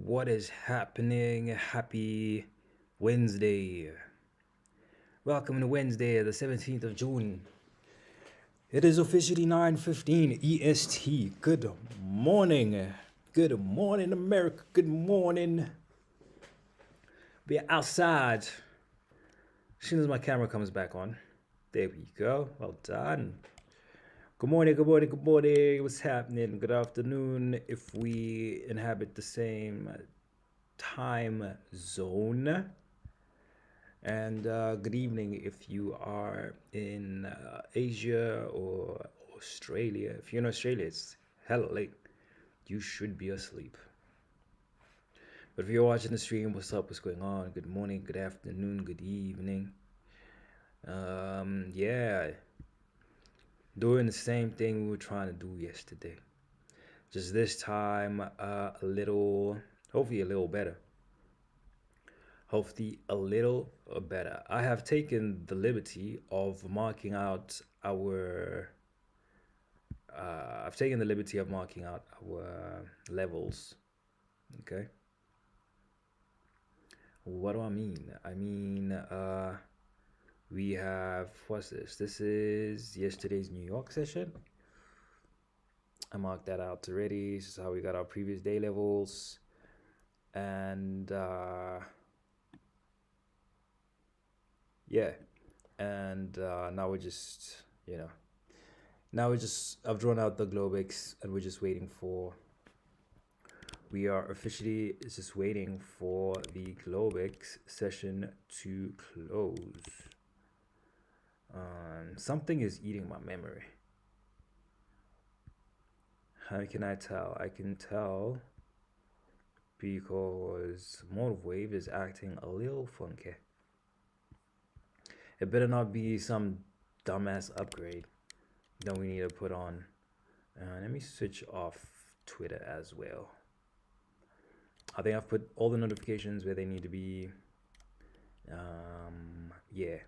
What is happening? Happy Wednesday. Welcome to Wednesday, the 17th of June. It is officially 9:15 EST. Good morning. Good morning, America. Good morning. We're outside. As soon as my camera comes back on. There we go. Well done. Good morning, good morning, good morning. What's happening? Good afternoon. If we inhabit the same time zone. And good evening if you are in Asia or Australia. If you're in Australia, it's hella late. You should be asleep. But if you're watching the stream, what's up? What's going on? Good morning, good afternoon, good evening. Yeah, doing the same thing we were trying to do yesterday. Just this time, a little, hopefully a little better. Hopefully a little better. I have taken the liberty of marking out our I've taken the liberty of marking out our levels. Okay. What do I mean? I mean, we have, what's this? This is yesterday's New York session. I marked that out already. This is how we got our previous day levels. And yeah. And now we're just, I've drawn out the Globex and we're just waiting for, we are officially just waiting for the Globex session to close. Something is eating my memory. How can I tell? I can tell because Motive Wave is acting a little funky. It better not be some dumbass upgrade that we need to put on. Let me switch off Twitter as well. I think I've put all the notifications where they need to be. Yeah,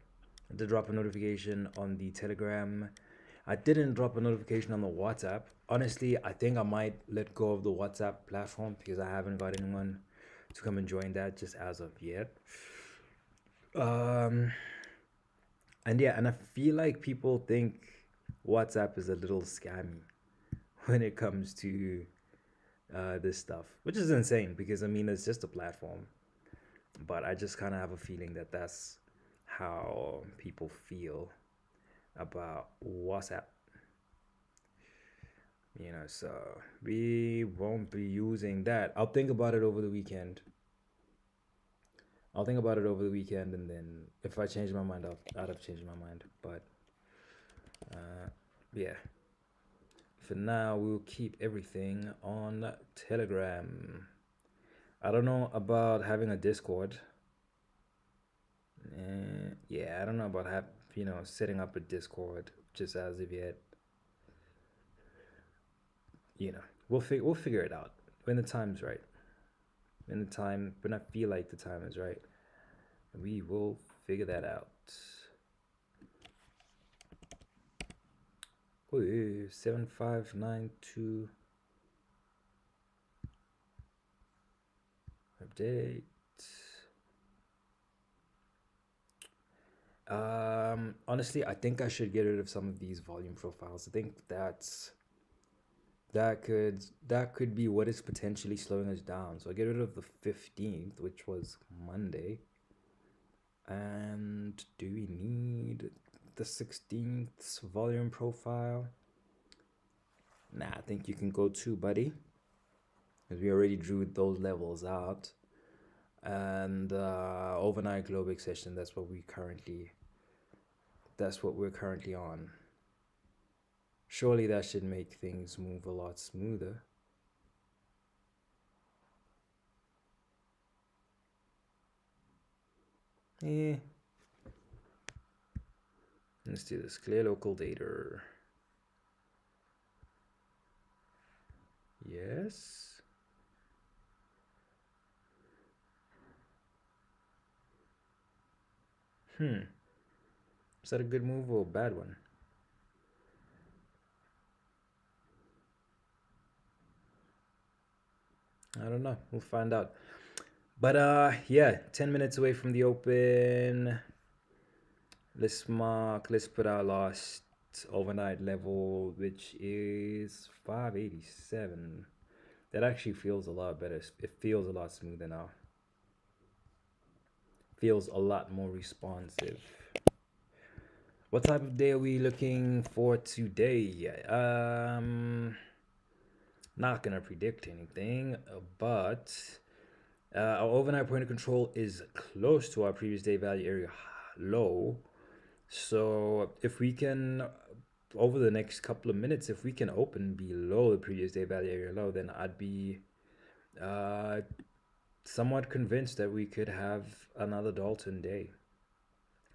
I did drop a notification on the Telegram. I didn't drop a notification on the WhatsApp. Honestly, I think I might let go of the WhatsApp platform because I haven't got anyone to come and join that just as of yet. And yeah, and I feel like people think WhatsApp is a little scammy when it comes to this stuff, which is insane because I mean it's just a platform. But I just kind of have a feeling that that's how people feel about WhatsApp. So we won't be using that. I'll think about it over the weekend. And then if I change my mind, I'd have changed my mind. But yeah. For now, we'll keep everything on Telegram. I don't know about having a Discord. Yeah, I don't know about setting up a Discord just as of yet. We'll figure it out when the time's right. When I feel like the time is right, we will figure that out. Oh, 7592 update. Honestly, I think I should get rid of some of these volume profiles. I think that could be what is potentially slowing us down. So I get rid of the 15th, which was Monday. And do we need the 16th volume profile? Nah, I think you can go too, buddy, because we already drew those levels out. And overnight Globex session, that's what we're currently on. Surely that should make things move a lot smoother. Let's do this. Clear local data. Yes. Is that a good move or a bad one? I don't know. We'll find out. But yeah, 10 minutes away from the open. Let's put our last overnight level, which is 587. That actually feels a lot better. It feels a lot smoother now. Feels a lot more responsive. What type of day are we looking for today? Not gonna predict anything, but our overnight point of control is close to our previous day value area low. So if we can, over the next couple of minutes, if we can open below the previous day value area low, then I'd be uh, somewhat convinced that we could have another Dalton day.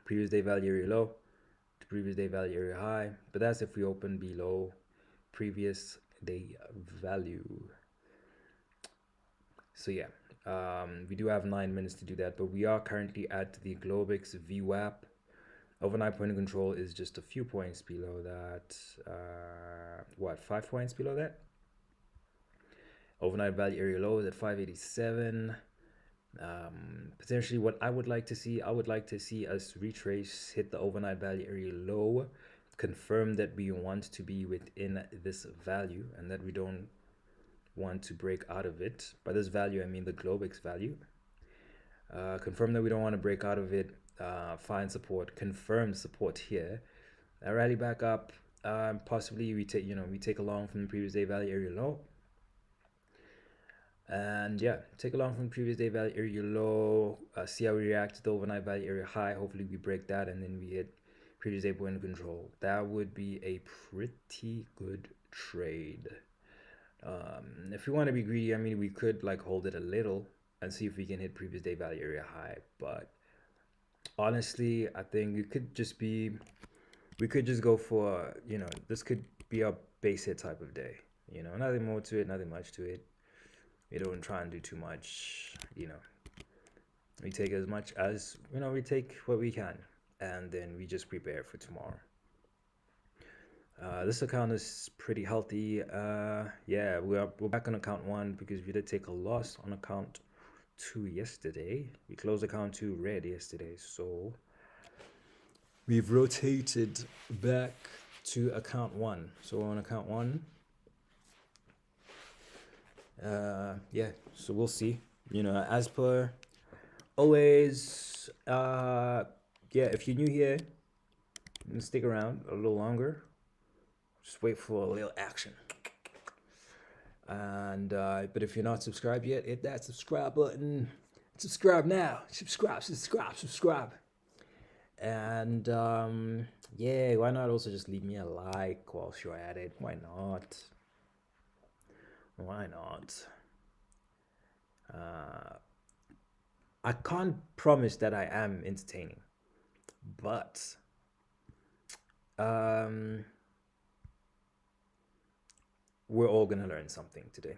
Previous day value area low to previous day value area high, but that's if we open below previous day value. So yeah, we do have 9 minutes to do that, but we are currently at the Globix VWAP. Overnight point of control is just a few points below that. 5 points below that? Overnight value area low is at 587. Potentially what I would like to see us retrace, hit the overnight value area low, confirm that we want to be within this value and that we don't want to break out of it. By this value, I mean the Globix value. Confirm that we don't want to break out of it. Find support, confirm support here. Rally back up. Possibly we take along from the previous day value area low. And yeah, take along from the previous day value area low. See how we react to the overnight value area high. Hopefully we break that and then we hit previous day point of control. That would be a pretty good trade. If we want to be greedy, I mean, we could like hold it a little and see if we can hit previous day value area high. But honestly, I think we could just go for, this could be a base hit type of day. Nothing more to it, nothing much to it. We don't try and do too much. We take as much as, we take what we can, and then we just prepare for tomorrow. This account is pretty healthy. Yeah, we're back on account 1 because we did take a loss on account 2 yesterday. We closed account 2 red yesterday, so we've rotated back to account 1. So we're on account 1. Yeah, so we'll see. As per always, yeah, if you're new here, stick around a little longer. Just wait for a little action. And but if you're not subscribed yet, hit that subscribe button. Subscribe now. Subscribe. And yeah, why not also just leave me a like whilst you're at it? Why not? I can't promise that I am entertaining, but we're all gonna learn something today.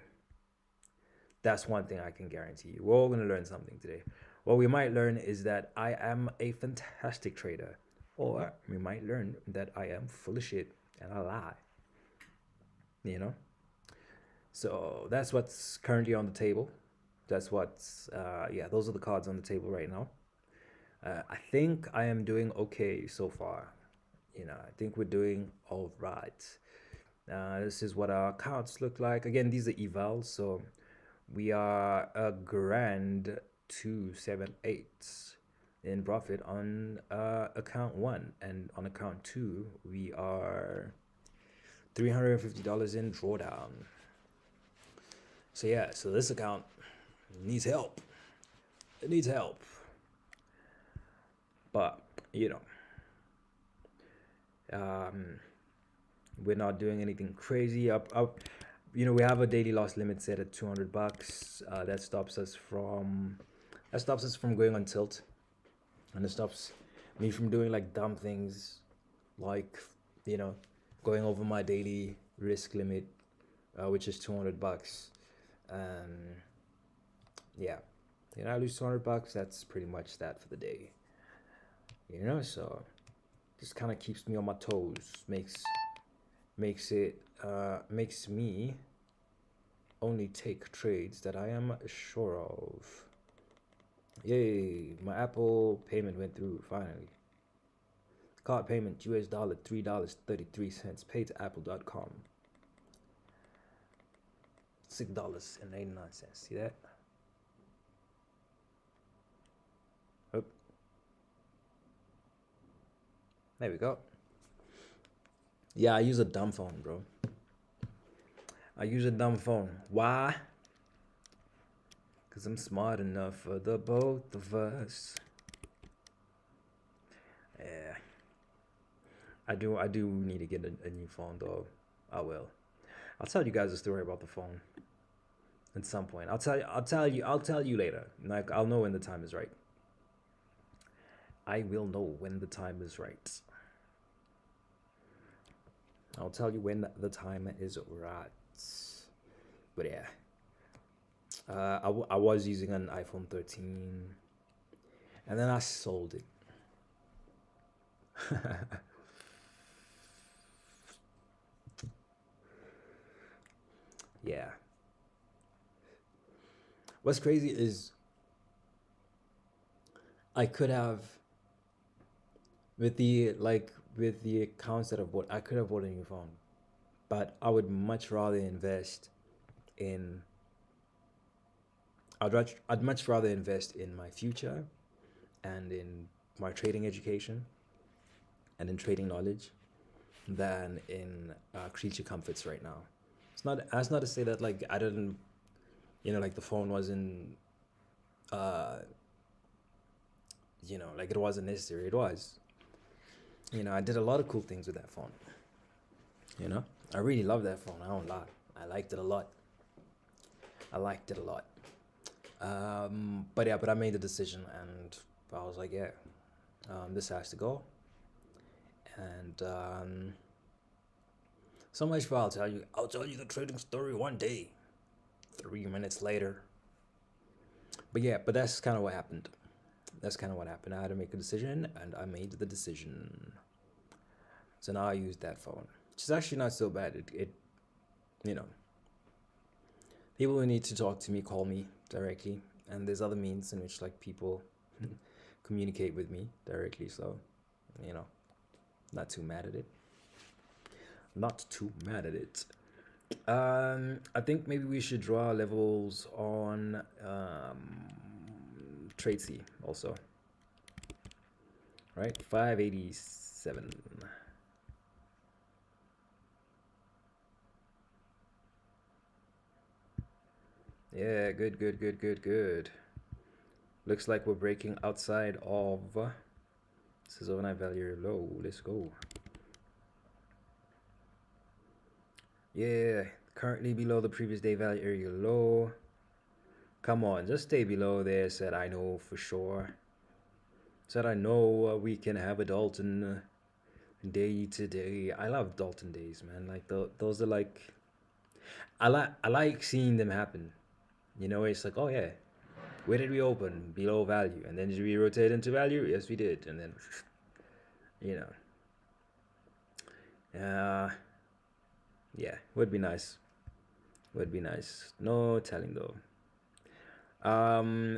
That's one thing I can guarantee you. We're all gonna learn something today. What we might learn is that I am a fantastic trader, or we might learn that I am full of shit and I lie. So that's what's currently on the table. That's what's yeah, those are the cards on the table right now. I think I am doing okay so far. I think we're doing all right. This is what our accounts look like. Again, these are evals, so we are a grand 278 in profit on account 1, and on account 2 we are $350 in drawdown. So yeah, so this account needs help. It needs help. But, we're not doing anything crazy. We have a daily loss limit set at $200. That stops us from going on tilt, and it stops me from doing like dumb things, like going over my daily risk limit, which is $200. Yeah, I lose $200. That's pretty much that for the day. So just kind of keeps me on my toes, makes me only take trades that I am sure of. Yay, my Apple payment went through finally. Card payment US dollar $3.33 paid to apple.com. $6.89. See that? Oh. There we go. Yeah, I use a dumb phone, bro. I use a dumb phone. Why? Because I'm smart enough for the both of us. Yeah. I do need to get a new phone though. I will. I'll tell you guys a story about the phone at some point. I'll tell you later. Like I'll know when the time is right. I will know when the time is right. I'll tell you when the time is right. But yeah. I was using an iPhone 13 and then I sold it. Yeah. What's crazy is I could have with the accounts that I've bought, I could have bought a new phone. But I would much rather invest in I'd much rather invest in my future and in my trading education and in trading knowledge than in creature comforts right now. That's not to say that like I didn't, like the phone wasn't, like it wasn't necessary. It was. I did a lot of cool things with that phone. I really love that phone. I don't lie. I liked it a lot. But I made the decision and I was like, yeah, this has to go. And so much for I'll tell you the trading story one day. 3 minutes later. But that's kind of what happened. I had to make a decision and I made the decision. So now I use that phone, which is actually not so bad. It people who need to talk to me call me directly, and there's other means in which like people communicate with me directly. So, not too mad at it. I think maybe we should draw levels on trade C also. Right, 587. Yeah, good. Looks like we're breaking outside of this is overnight value low. Let's go. Yeah, currently below the previous day value area low. Come on, just stay below there. Said I know for sure. Said I know we can have a Dalton day today. I love Dalton days, man. Like those are like I like seeing them happen. It's like, oh yeah, where did we open? Below value, and then did we rotate into value? Yes, we did, and then yeah, would be nice. No telling though.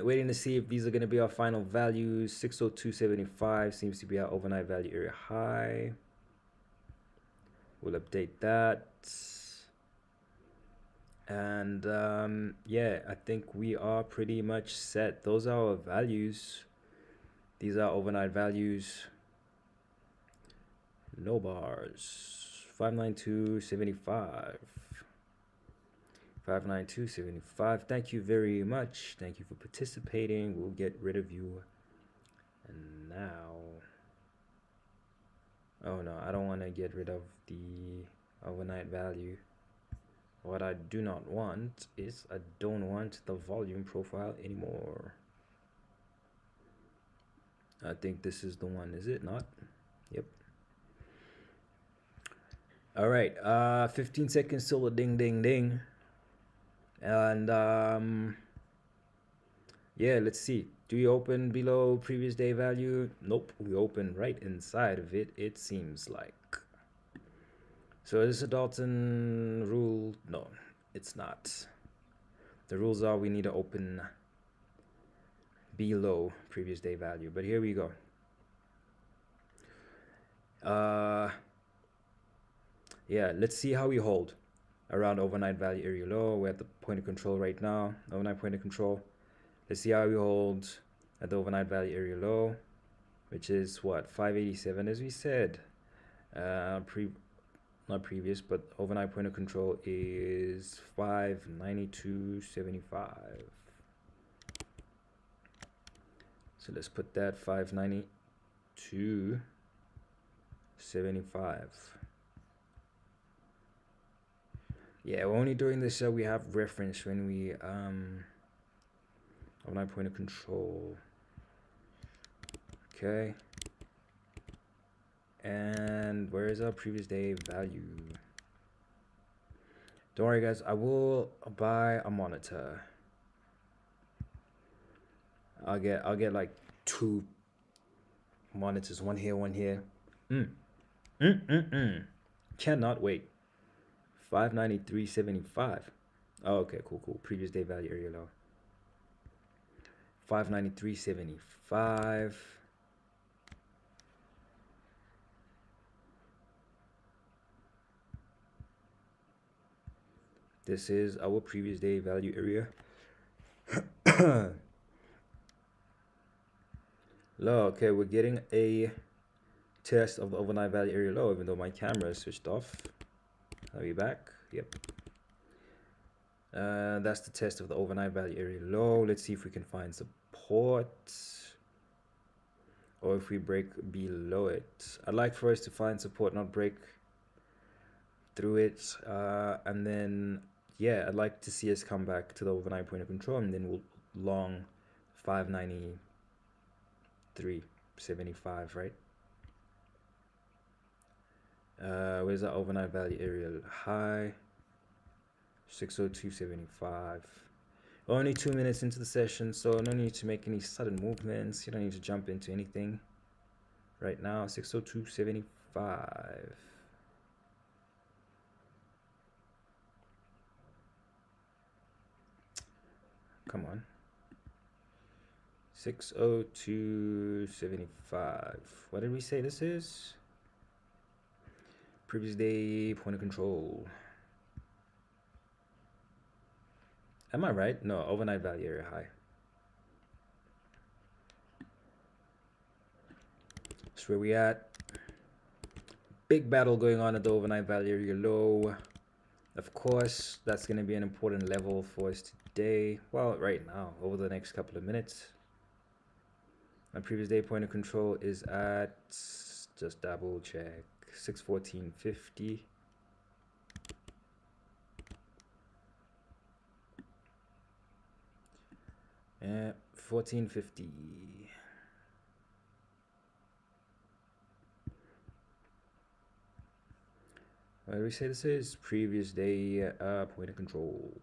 Waiting to see if these are going to be our final values. 602.75 seems to be our overnight value area high. We'll update that. And yeah, I think we are pretty much set. Those are our values. These are overnight values. No bars. 592.75. 592.75. Thank you very much. Thank you for participating. We'll get rid of you. And now, oh no, I don't want to get rid of the overnight value. What I do not want is I don't want the volume profile anymore. I think this is the one, is it not? Yep. All right, 15 seconds till a ding ding ding. And yeah, let's see. Do we open below previous day value? Nope, we open right inside of it, it seems like. So is this a Dalton rule? No, it's not. The rules are we need to open below previous day value, but here we go. Yeah, let's see how we hold around overnight value area low. We're at the point of control right now, overnight point of control. Let's see how we hold at the overnight value area low, which is what, 587 as we said. Not previous, but overnight point of control is 592.75. So let's put that 592.75. Yeah, we're only doing this so we have reference when we overnight point of control. Okay. And where is our previous day value? Don't worry guys, I will buy a monitor. I'll get like 2 monitors, one here, one here. Cannot wait. 593.75. Oh, okay, cool. Previous day value area low. 593.75. This is our previous day value area. Low. Okay, we're getting a test of the overnight value area low, even though my camera is switched off. Are we back? Yep. That's the test of the overnight value area low. Let's see if we can find support, or if we break below it. I'd like for us to find support, not break through it. And then, yeah, I'd like to see us come back to the overnight point of control, and then we'll long 593.75, right? Where's the overnight value area high? 602.75. Only 2 minutes into the session, so no need to make any sudden movements. You don't need to jump into anything right now. 602.75. Come on. 602.75. What did we say this is? Previous day point of control. Am I right? No, overnight value area high. That's where we at. Big battle going on at the overnight value area low. Of course, that's going to be an important level for us today. Well, right now, over the next couple of minutes. My previous day point of control is at, just double check, 614.50. Yeah, 1450. What do we say this is? Previous day point of control.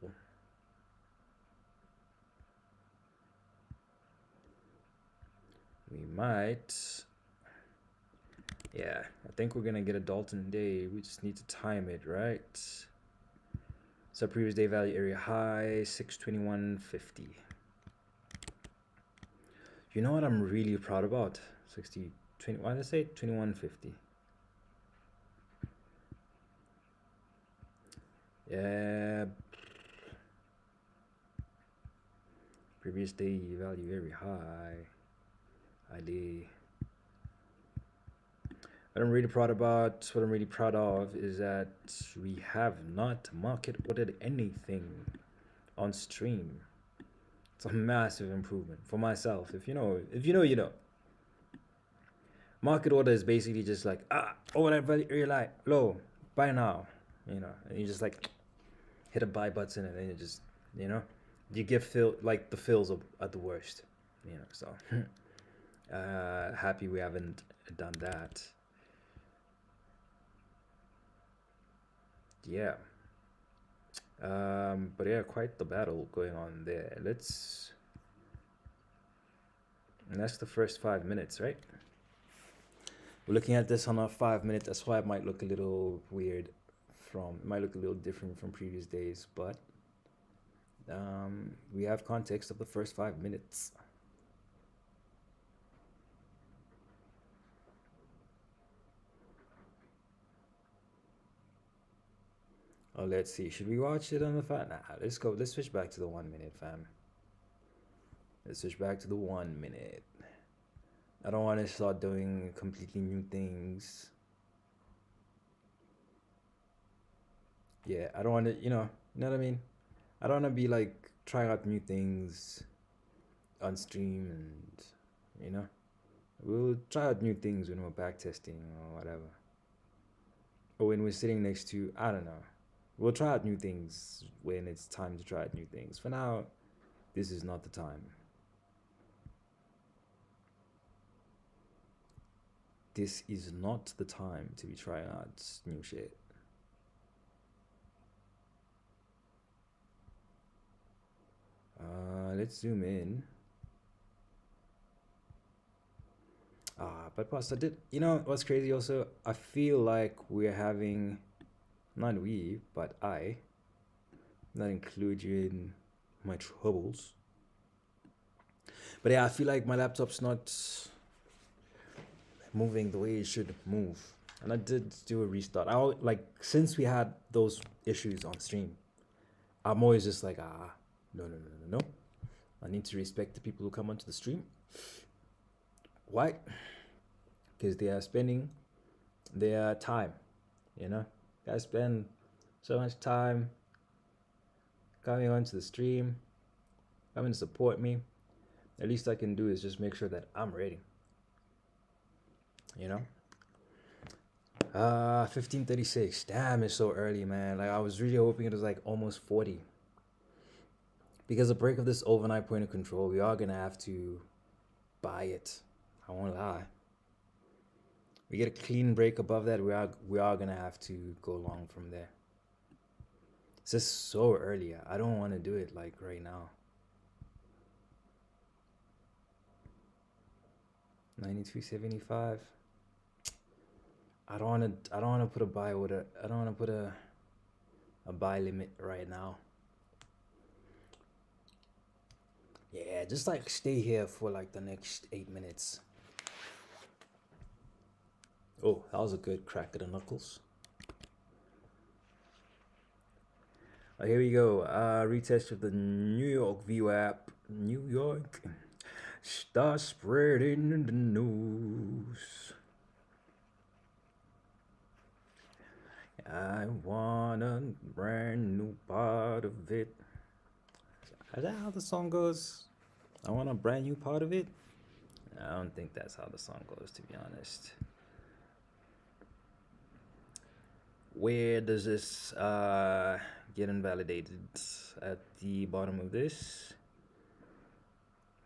We might. Yeah, I think we're gonna get a Dalton day. We just need to time it, right? So previous day value area high, 621.50. You know what I'm really proud about? 20, why did I say 21.50? Yeah. Previous day value very high. ID. What I'm really proud of is that we have not market ordered anything on stream. It's a massive improvement for myself. If you know, you know. Market order is basically just like, overnight value area low, buy now, you know, and you just like hit a buy button, and then you just, you know, you get like the fills at the worst, you know. So happy we haven't done that. Yeah. But yeah, quite the battle going on there. And that's the first 5 minutes, right? We're looking at this on our 5 minutes. That's why it might look a little weird it might look a little different from previous days, but We have context of the first 5 minutes. Oh, let's see. Should we watch it on the fat? Nah, let's go. Let's switch back to the 1 minute, fam. Let's switch back to the 1 minute. I don't want to start doing completely new things. Yeah, I don't want to, you know what I mean? I don't want to be like trying out new things on stream and, you know, we'll try out new things when we're back testing or whatever. Or when we're sitting next to, I don't know. We'll try out new things when it's time to try out new things. For now, this is not the time. This is not the time to be trying out new shit. Let's zoom in. But plus I did, you know what's crazy also? I feel like we're having, not we, but I, not include you in my troubles. But yeah, I feel like my laptop's not moving the way it should move. And I did do a restart. Like, since we had those issues on stream, I'm always just like, no. I need to respect the people who come onto the stream. Why? Because they are spending their time, Guys spend so much time coming onto the stream, coming to support me. At least I can do is just make sure that I'm ready. 15:36. Damn, it's so early, man. Like, I was really hoping it was like almost 40. Because the break of this overnight point of control, we are gonna have to buy it. I won't lie. We get a clean break above that, we are gonna have to go long from there. It's just so early. I don't want to do it like right now. 92.75. I don't want to put a buy order. I don't want to put a buy limit right now. Yeah, just like stay here for like the next 8 minutes. Oh, that was a good crack of the knuckles. Here we go. Retest of the New York VWAP. New York. Start spreading the news. I want a brand new part of it. Is that how the song goes? I want a brand new part of it? I don't think that's how the song goes, to be honest. Where does this get invalidated? At the bottom of this?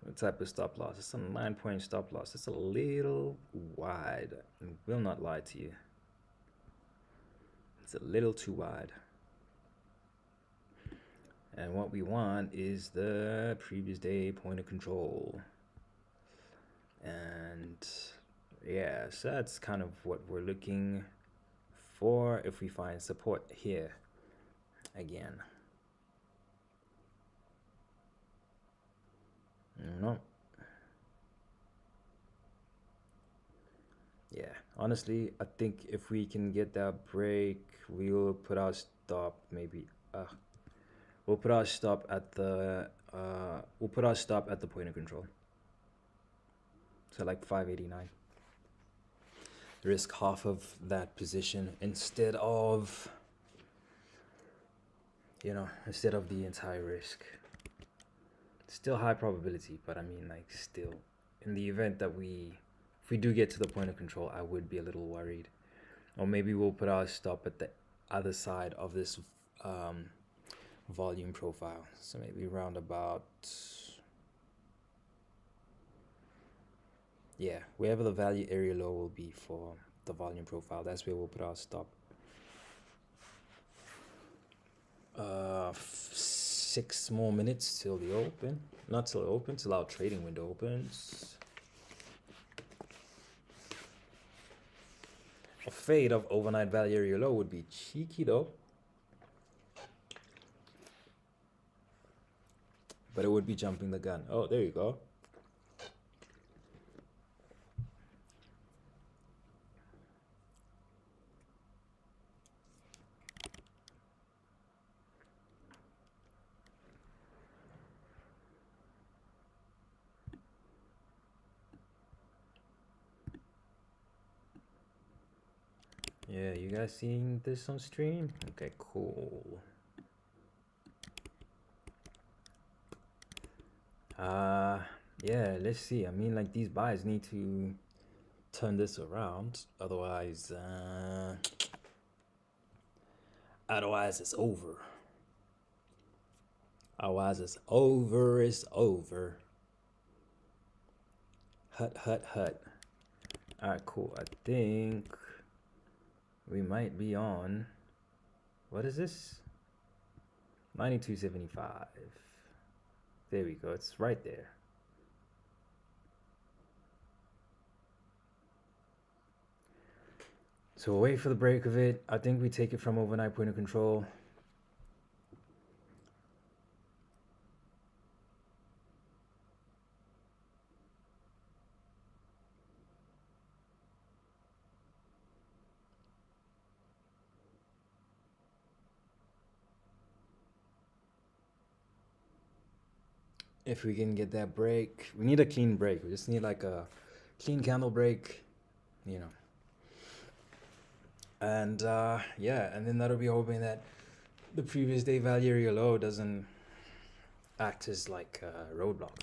What type of stop loss? It's a 9-point stop loss. It's a little wide. I will not lie to you. It's a little too wide. And what we want is the previous day point of control. And yeah, so that's kind of what we're looking for if we find support here again. No. Yeah, honestly, I think if we can get that break, we'll put our stop maybe. We'll put our stop at the point of control. So like 589. Risk half of that position instead of the entire risk. Still high probability, but I mean, like, still, in the event that if we do get to the point of control, I would be a little worried. Or maybe we'll put our stop at the other side of this volume profile. So maybe round about, yeah, wherever the value area low will be for the volume profile, that's where we'll put our stop. 6 more minutes till the open. Not till it opens, till our trading window opens. A fade of overnight value area low would be cheeky though. but it would be jumping the gun. Oh, there you go. Yeah, you guys seeing this on stream? Okay, cool. Yeah, let's see. I mean, like, these buys need to turn this around. Otherwise it's over. Otherwise it's over. It's over. Hut, hut, hut. All right, cool. I think we might be on, what is this? 92.75. There we go. It's right there. So we'll wait for the break of it. I think we take it from overnight point of control. If we can get that break, we need a clean break. We just need like a clean candle break, you know. And yeah, and then that'll be hoping that the previous day value area low doesn't act as like a roadblock.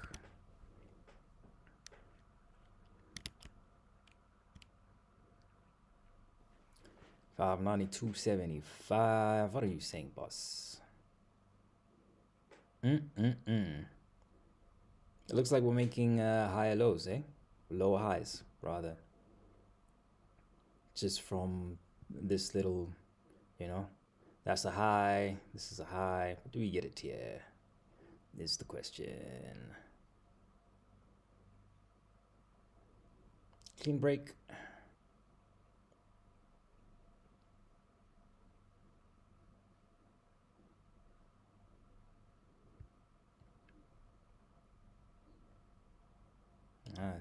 $592.75. What are you saying, boss? It looks like we're making higher lows, eh? Lower highs, rather. Just from this little, you know, that's a high, this is a high. Do we get it here? Is the question. Clean break.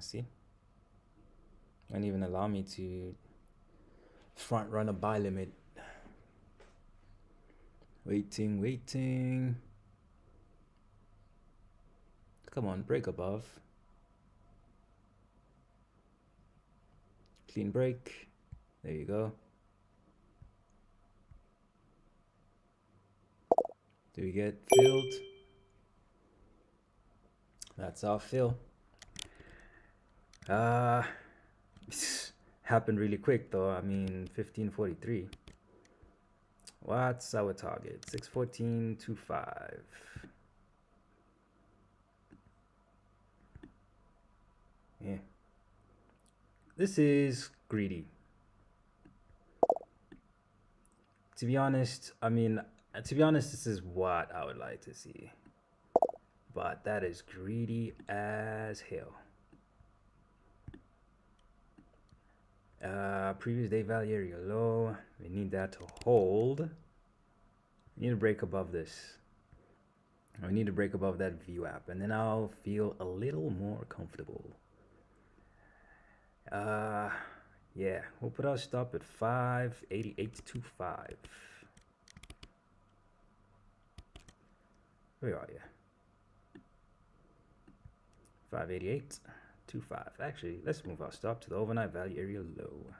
See? Won't even allow me to front run a buy limit. Waiting. Come on, break above. Clean break. There you go. Do we get filled? That's our fill. Happened really quick though. I mean, 1543. What's our target? 614.25. Yeah. This is greedy. To be honest, this is what I would like to see. But that is greedy as hell. Previous day value area low. We need that to hold. We need to break above this. We need to break above that VWAP, and then I'll feel a little more comfortable. Yeah, we'll put our stop at 588.25. Where are you? 588.25. Actually, let's move our stop to the overnight value area low.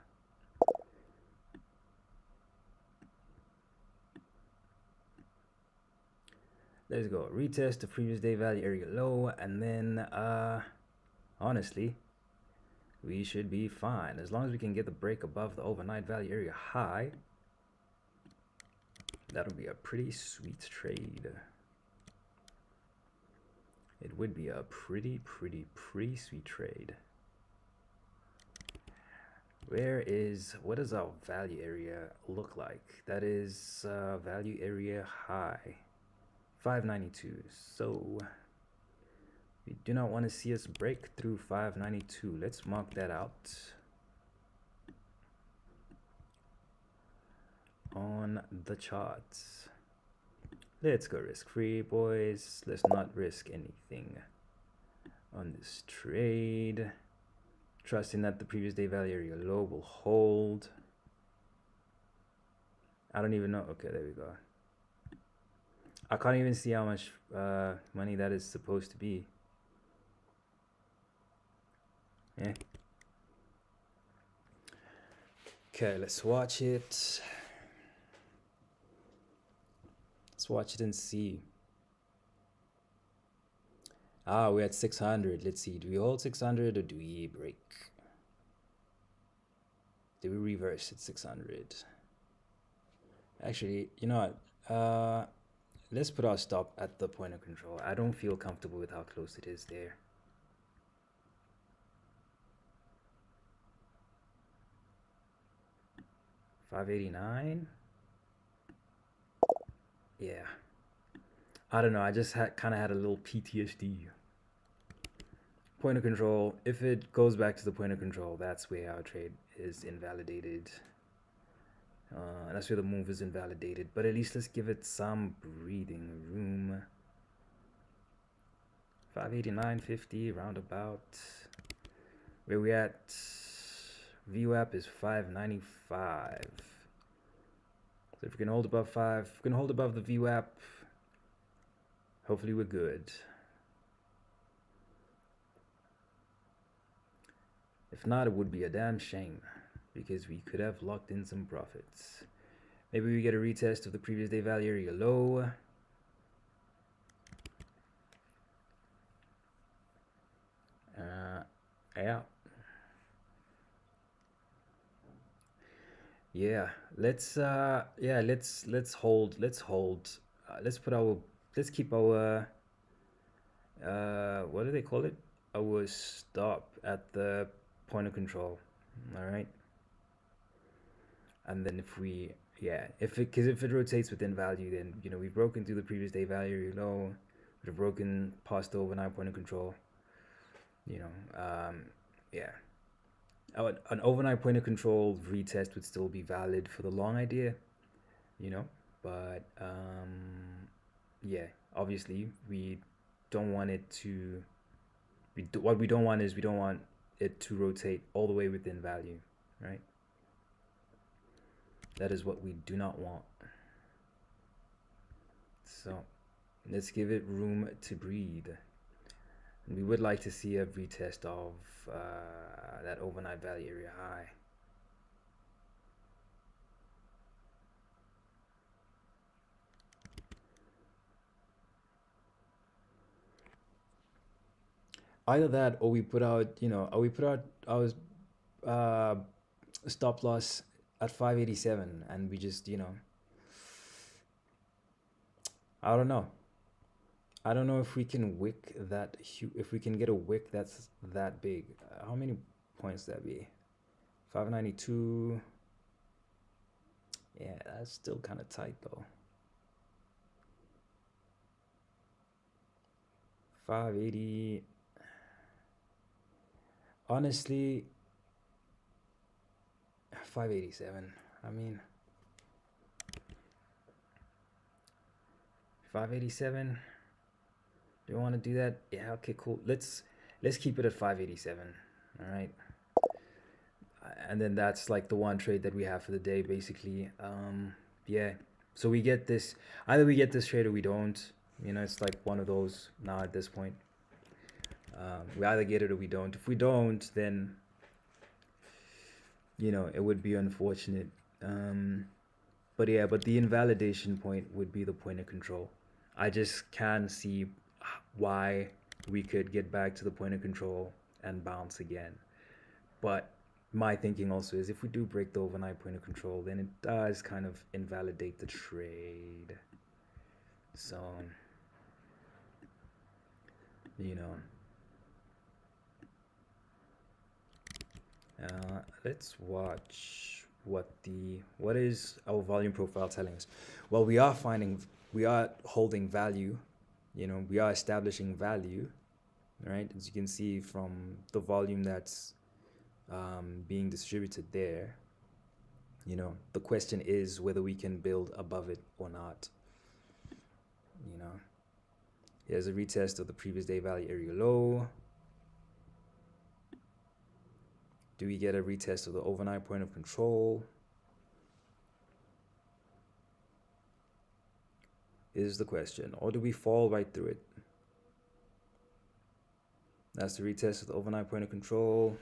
Let's go. Retest the previous day value area low, and then honestly, we should be fine as long as we can get the break above the overnight value area high. That'll be a pretty sweet trade. It would be a pretty sweet trade. What does our value area look like? That is value area high, 592. So we do not want to see us break through 592. Let's mark that out on the charts. Let's go risk free, boys. Let's not risk anything on this trade. Trusting that the previous day value area low will hold. I don't even know. Okay, there we go. I can't even see how much money that is supposed to be. Yeah. Okay, let's watch it. Let's watch it and see. Ah, we're at 600. Let's see. Do we hold 600 or do we break? Do we reverse at 600? Actually, you know what? Let's put our stop at the point of control. I don't feel comfortable with how close it is there. $5.89. Yeah. I don't know. I just kind of had a little PTSD. Point of control. If it goes back to the point of control, that's where our trade is invalidated. That's where the move is invalidated. But at least let's give it some breathing room. 589.50 roundabout. Where we at? VWAP is 595. So if we can hold above 5, if we can hold above the VWAP, hopefully we're good. If not, it would be a damn shame because we could have locked in some profits. Maybe we get a retest of the previous day value area low. Yeah. Let's hold. Let's keep our what do they call it? Our stop at the point of control. All right. And then if it rotates within value, then we've broken through the previous day value low, we've broken past the overnight point of control. Yeah. An overnight point of control retest would still be valid for the long idea, but yeah, obviously we don't want it to. What we don't want is we don't want it to rotate all the way within value, right? That is what we do not want. So let's give it room to breathe. We would like to see a retest of that overnight value area high. Either that, or we put out, our stop loss at 587, and we just, I don't know. I don't know if we can wick that. If we can get a wick that's that big. How many points that be? 592. Yeah, that's still kind of tight though. 580. Honestly, 587. I mean, 587. Do you want to do that? Yeah, okay, cool. Let's keep it at 587. All right. And then that's like the one trade that we have for the day, basically. Yeah. So we get this. Either we get this trade or we don't. It's like one of those now at this point. We either get it or we don't. If we don't, then it would be unfortunate. But the invalidation point would be the point of control. I just can't see why we could get back to the point of control and bounce again. But my thinking also is if we do break the overnight point of control, then it does kind of invalidate the trade. So, let's watch what is our volume profile telling us. Well, we are holding value, we are establishing value, right? As you can see from the volume that's being distributed there. The question is whether we can build above it or not. You know, here's a retest of the previous day value area low. Do we get a retest of the overnight point of control? Is the question. Or do we fall right through it? That's the retest of the overnight point of control.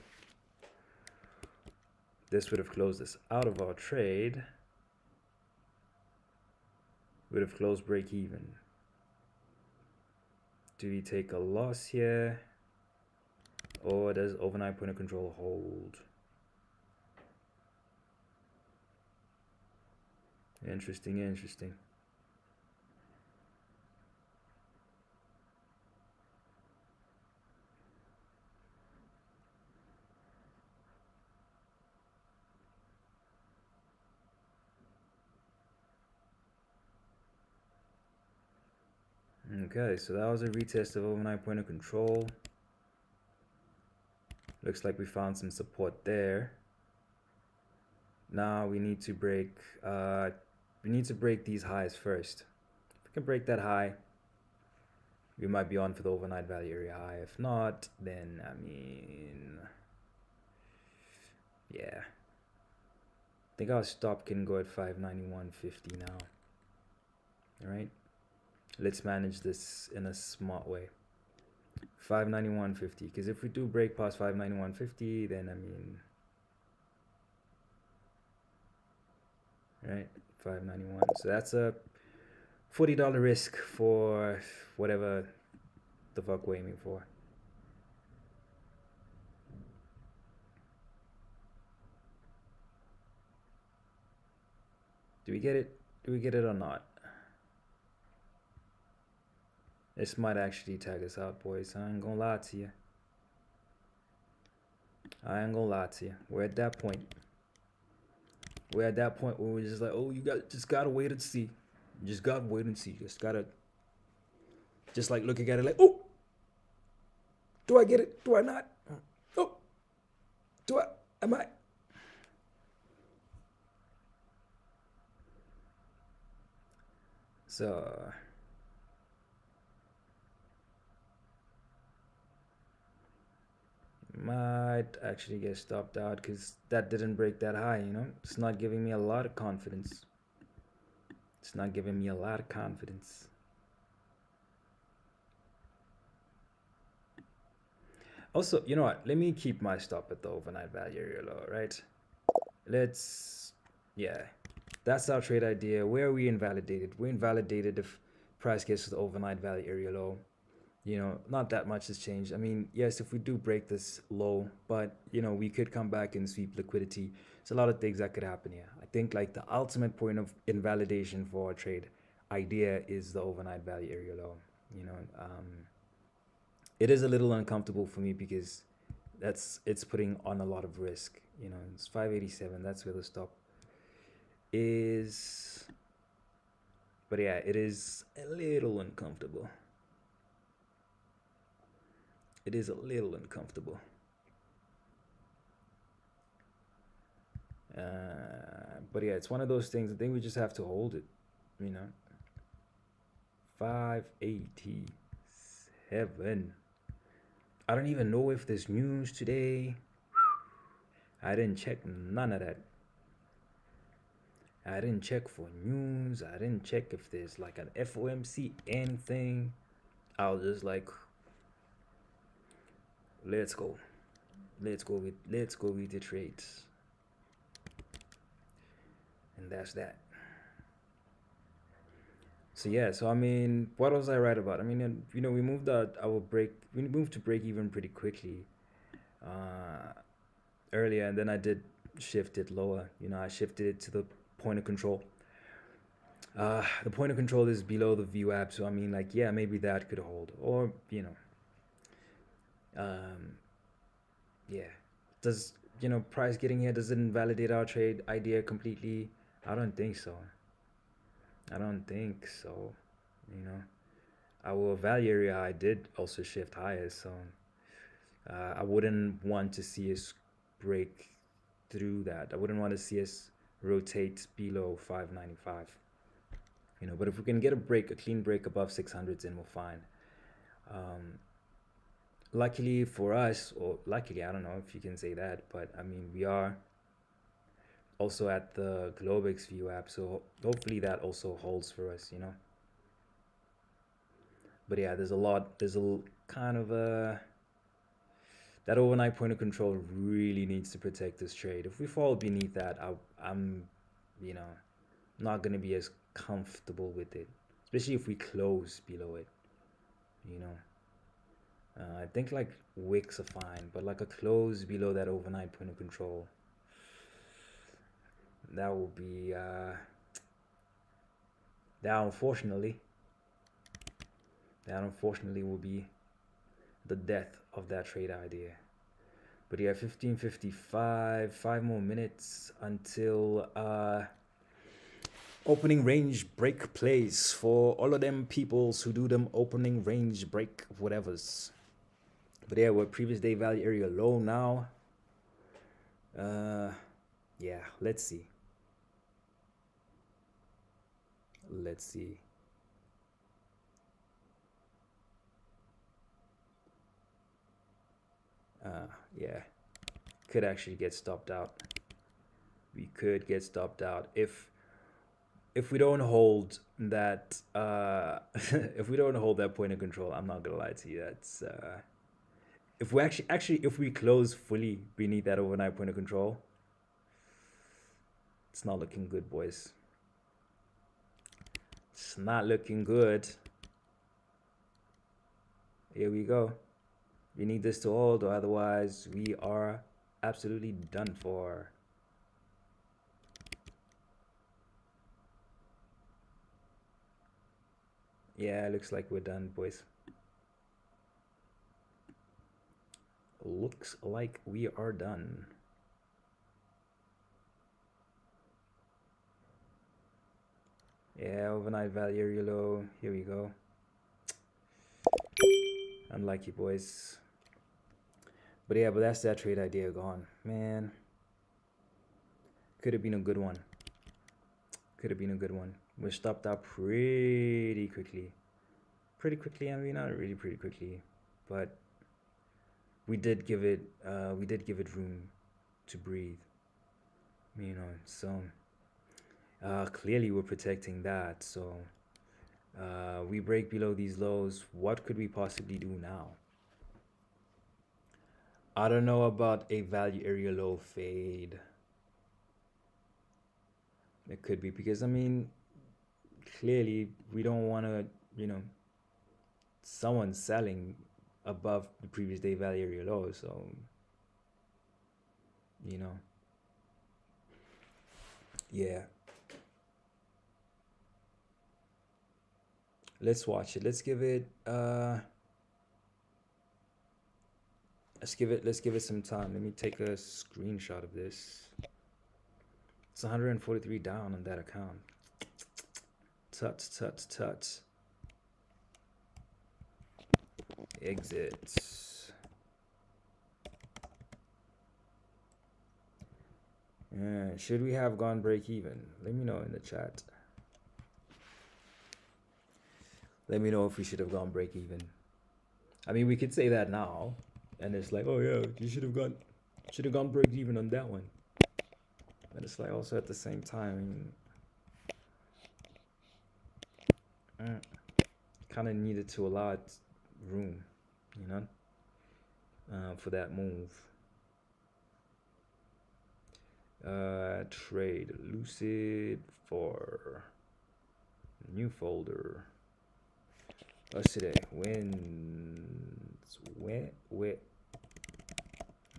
This would have closed us out of our trade. Would have closed break even. Do we take a loss here? Or does overnight point of control hold? Interesting, interesting. Okay, so that was a retest of overnight point of control. Looks like we found some support there. Now we need to break these highs first. If we can break that high, we might be on for the overnight value area high. If not, then I mean, yeah. I think our stop can go at 591.50 now. All right, let's manage this in a smart way. 591.50, because if we do break past 591.50, then I mean, right, 591. So that's a $40 risk for whatever the fuck we're aiming for. Do we get it? Do we get it or not? This might actually tag us out, boys. I ain't gonna lie to you. I ain't gonna lie to you. We're at that point. We're at that point where we're just like, oh, just gotta wait and see. You just gotta wait and see. Just gotta, just like looking at it like, oh, do I get it? Do I not? Oh, do I? Am I? So might actually get stopped out because that didn't break that high, you know? It's not giving me a lot of confidence. It's not giving me a lot of confidence. Also, you know what? Let me keep my stop at the overnight value area low, right? Yeah. That's our trade idea. Where are we invalidated? We invalidated if price gets to the overnight value area low. You know, not that much has changed. I mean, yes, if we do break this low, but you know, we could come back and sweep liquidity. It's a lot of things that could happen here. I think like the ultimate point of invalidation for a trade idea is the overnight value area low. You know, it is a little uncomfortable for me because it's putting on a lot of risk. You know, it's 587. That's where the stop is. But yeah, it is a little uncomfortable. It is a little uncomfortable. But yeah, it's one of those things. I think we just have to hold it, you know. 587. I don't even know if there's news today. I didn't check none of that. I didn't check for news. I didn't check if there's like an FOMC anything. I was just like, let's go. Let's go with the trades. And that's that. So yeah, so I mean, what was I right about? I mean, you know, we moved to break even pretty quickly earlier, and then I did shift it lower. You know, I shifted it to the point of control. The point of control is below the VWAP, so I mean, like, yeah, maybe that could hold, or you know, yeah. Does price getting here, does it invalidate our trade idea completely? I don't think so. I don't think so. You know, our value area high did also shift higher, so I wouldn't want to see us break through that. I wouldn't want to see us rotate below 595. But if we can get a clean break above 600s, then we're fine. Um, Luckily for us, or luckily, I don't know if you can say that, but I mean, we are also at the Globex View app, so hopefully that also holds for us. But yeah, there's a kind of a that overnight point of control really needs to protect this trade. If we fall beneath that, I'm, you know, not gonna be as comfortable with it, especially if we close below it. You know, I think like wicks are fine, but like a close below that overnight point of control, that will be that unfortunately, that unfortunately will be the death of that trade idea. But yeah, 15:55, 5 more minutes until opening range break plays for all of them peoples who do them opening range break whatevers. But yeah, we're previous day value area low now. Yeah, let's see. Let's see. Yeah, could actually get stopped out. We could get stopped out if we don't hold that if we don't hold that point of control. I'm not gonna lie to you. That's if we actually if we close fully beneath that overnight point of control, it's not looking good, boys. It's not looking good. Here we go. We need this to hold, or otherwise we are absolutely done for. Yeah, looks like we're done, boys. Looks like we are done. Yeah, overnight value area low. Here we go. Unlucky, boys. But yeah, but that's that trade idea gone. Man. Could have been a good one. Could have been a good one. We stopped out pretty quickly. Pretty quickly, I mean, not really pretty quickly. But we did give it room to breathe. So clearly we're protecting that. So we break below these lows. What could we possibly do now? I don't know about a value area low fade. It could be because I mean, clearly we don't want to, someone selling above the previous day value area low. So, you know, yeah. Let's watch it. Let's give it some time. Let me take a screenshot of this. It's 143 down on that account. Tut tut tut. Exit. Should we have gone break even? Let me know in the chat. Let me know if we should have gone break even. I mean, we could say that now, and it's like, oh yeah, you should have gone break even on that one. But it's like also at the same time, kind of needed to allow it room, for that move. Trade Lucid for new folder. What's today?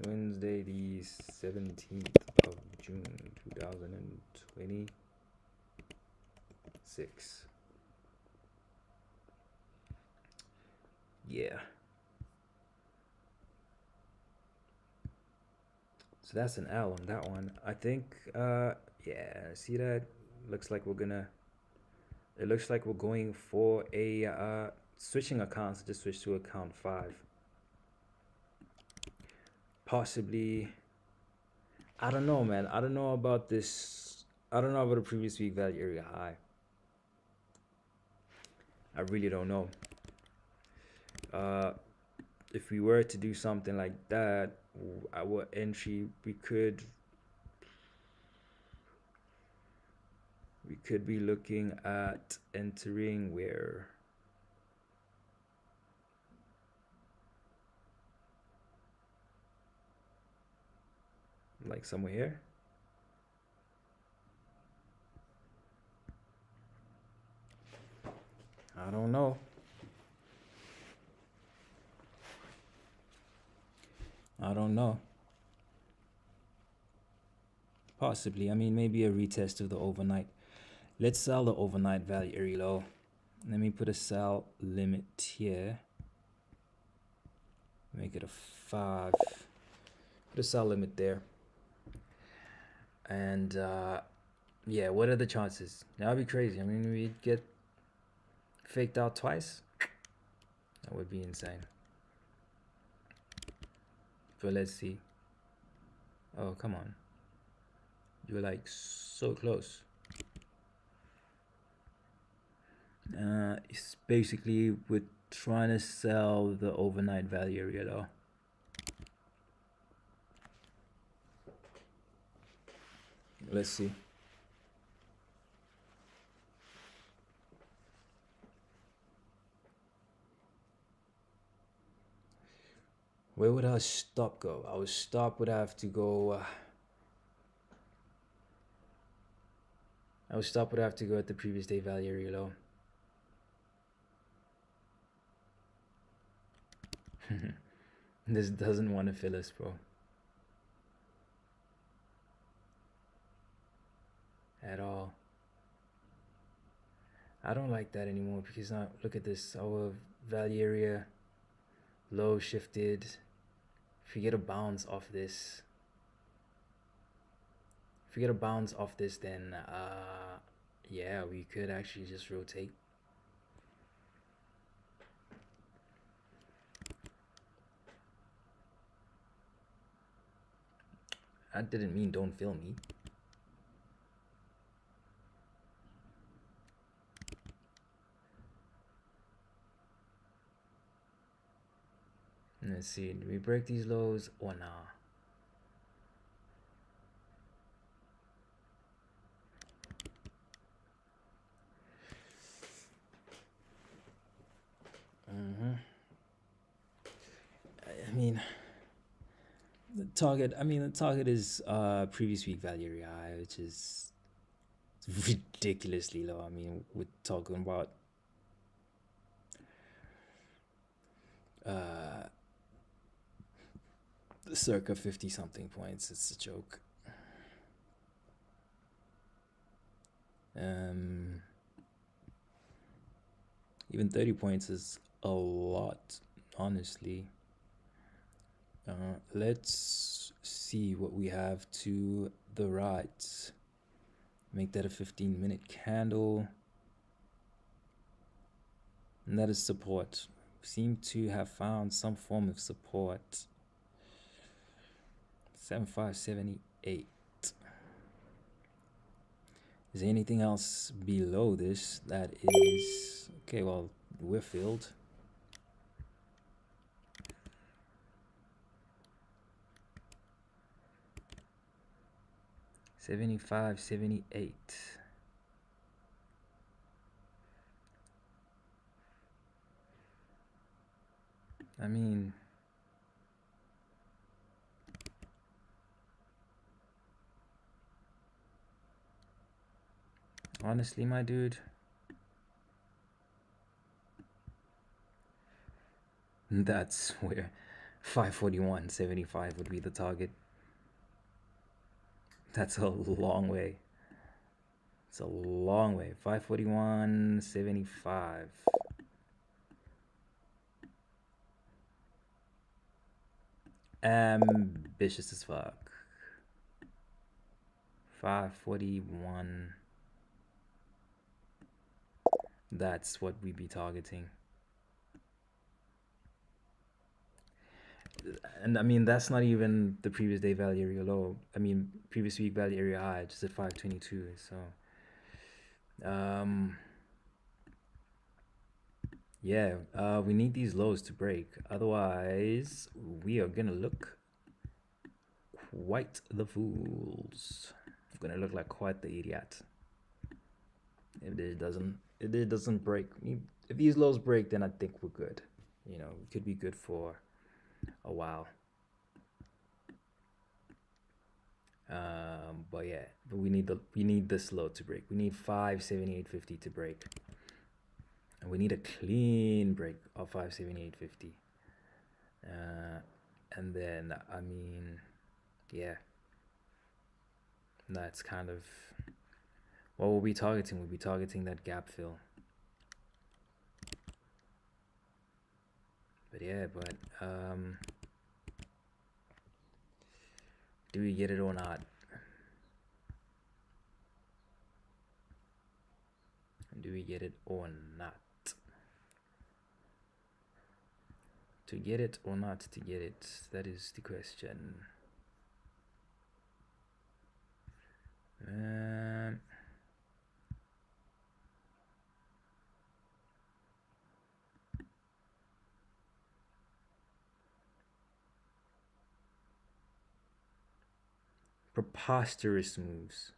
Wednesday the 17th of June 2026. Yeah. So that's an L on that one. I think yeah, see that? Looks like we're going for a switching accounts. Just switch to account 5. Possibly, I don't know, man. I don't know about this. I don't know about the previous week value area high. I really don't know. If we were to do something like that, our entry we could be looking at entering where, like somewhere here. I don't know. I don't know. Possibly. I mean, maybe a retest of the overnight. Let's sell the overnight value area low. Let me put a sell limit here. Make it a 5. Put a sell limit there. And yeah, what are the chances? That would be crazy. I mean, we'd get faked out twice. That would be insane. But let's see. Oh, come on. You're like so close. It's basically we're trying to sell the overnight value area though. Let's see. Where would our stop go? Our stop would have to go. Our stop would have to go at the previous day value area low. This doesn't want to fill us, bro. At all. I don't like that anymore because now look at this. Our value area low shifted. If we get a bounce off this, then yeah, we could actually just rotate. I didn't mean don't fill me. Let's see, do we break these lows or nah? I mean, the target is previous week value area high, which is ridiculously low. I mean, we're talking about circa 50 something points. It's a joke. Even 30 points is a lot, honestly. Let's see what we have to the right. Make that a 15-minute candle. And that is support. We seem to have found some form of support. 7578. Is there anything else below this that is okay? Well, we're filled. $75, $78. I mean, honestly, my dude, that's where 541.75 would be the target. That's a long way. It's a long way. 541.75. Ambitious as fuck. 541. That's what we'd be targeting. And I mean, that's not even the previous day value area low. I mean, previous week value area high, just at 522. So Yeah, we need these lows to break. Otherwise, we are gonna look quite the fools. We're gonna look like quite the idiot. If it doesn't break, if these lows break, then I think we're good. You know, we could be good for a while. But yeah, but we need this low to break. We need 578.50 to break, and we need a clean break of 578.50. And then I mean, yeah, that's kind of what we'll be targeting. We'll be targeting that gap fill. But yeah, do we get it or not? Do we get it or not? To get it or not to get it? That is the question. Preposterous moves.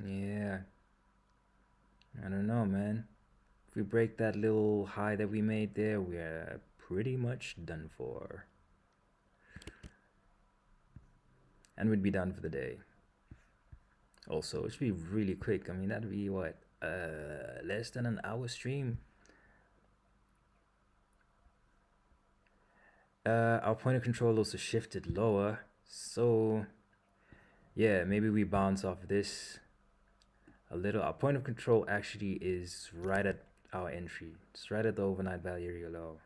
Yeah. I don't know, man. If we break that little high that we made there, we're pretty much done for. And we'd be done for the day. Also, it should be really quick. I mean, that'd be what? Less than an hour stream. Our point of control also shifted lower. So, yeah, maybe we bounce off this a little. Our point of control actually is right at our entry. It's right at the overnight value area low.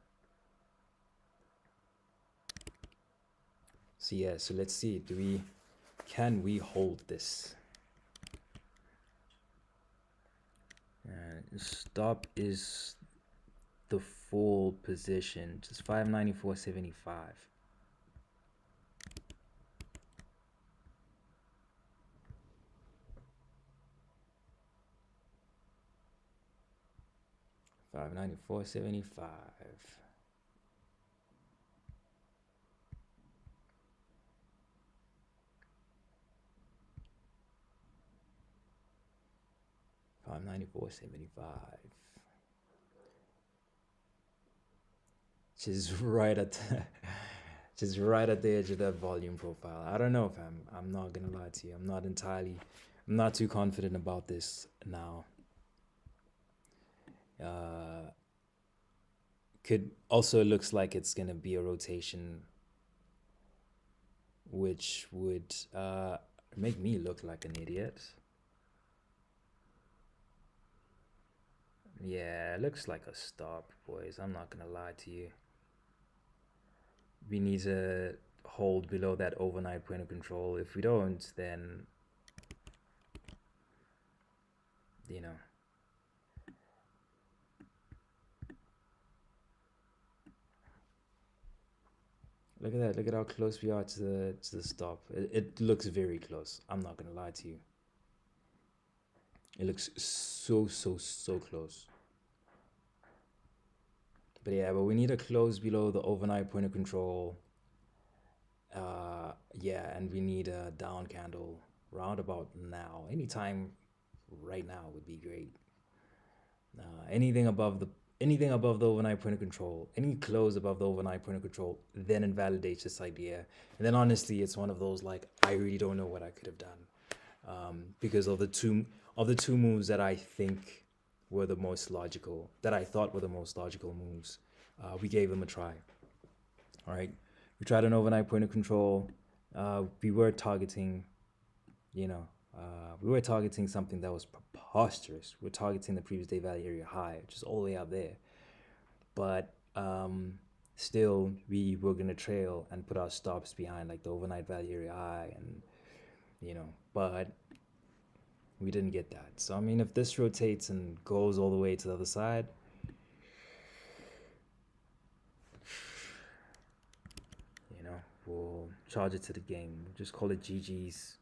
So yeah, so let's see. Can we hold this? Stop is the full position. Just 594.75. $594.75. $594.75. Just right at the, just right at the edge of that volume profile. I don't know, fam. I'm not gonna lie to you. I'm not too confident about this now. Could also looks like it's gonna be a rotation, which would make me look like an idiot. Yeah, it looks like a stop, boys. I'm not gonna lie to you. We need to hold below that overnight point of control. If we don't, then you know. Look at that. Look at how close we are to the stop. It looks very close. I'm not gonna lie to you. It looks so close. But yeah, but we need to close below the overnight point of control. Yeah, and we need a down candle round about now. Anytime right now would be great. Anything above the overnight point of control, any close above the overnight point of control, then invalidates this idea. And then honestly, it's one of those like I really don't know what I could have done, because of the two moves that I think were the most logical, that I thought were the most logical moves. We gave them a try. All right, we tried an overnight point of control. We were targeting, we were targeting something that was preposterous. We're targeting the previous day value area high, which is all the way out there. But still, we were gonna trail and put our stops behind like the overnight value area high, and but we didn't get that. So I mean, if this rotates and goes all the way to the other side, we'll charge it to the game. We'll just call it GG's.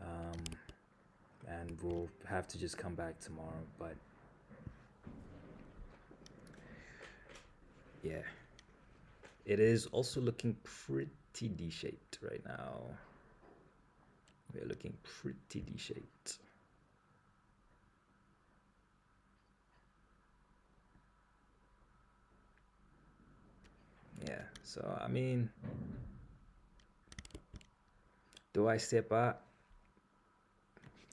and we'll have to just come back tomorrow. But yeah, it is also looking pretty D-shaped right now. We're looking pretty D-shaped. Yeah, so I mean, do I sais pas?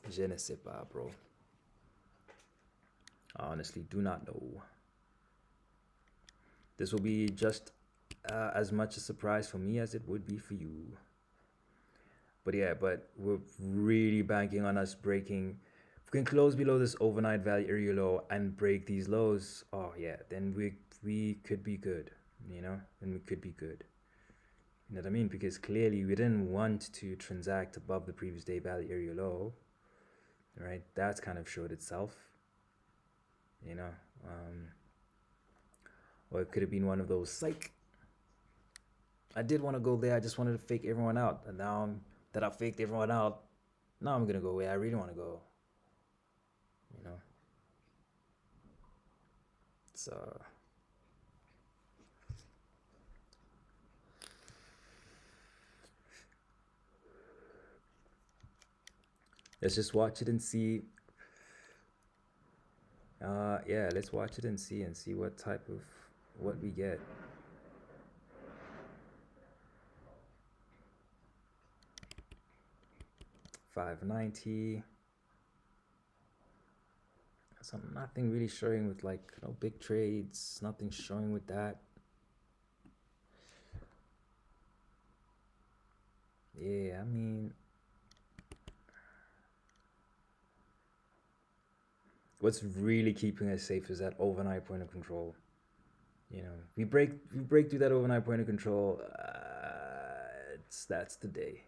Je ne sais pas, bro. I honestly do not know. This will be just as much a surprise for me as it would be for you. But yeah, but we're really banking on us breaking. If we can close below this overnight value area low and break these lows, oh yeah, then we could be good. You know, then we could be good. You know what I mean? Because clearly we didn't want to transact above the previous day value area low, right? That's kind of showed itself. You know, or it could have been one of those psych. I did want to go there. I just wanted to fake everyone out, and now that I faked everyone out, now I'm gonna go where I really want to go. You know, so let's just watch it and see. Yeah, let's watch it and see what type of what we get. $5.90. So nothing really showing with like no big trades. Nothing showing with that. Yeah, I mean, what's really keeping us safe is that overnight point of control. You know, we break through that overnight point of control. That's the day.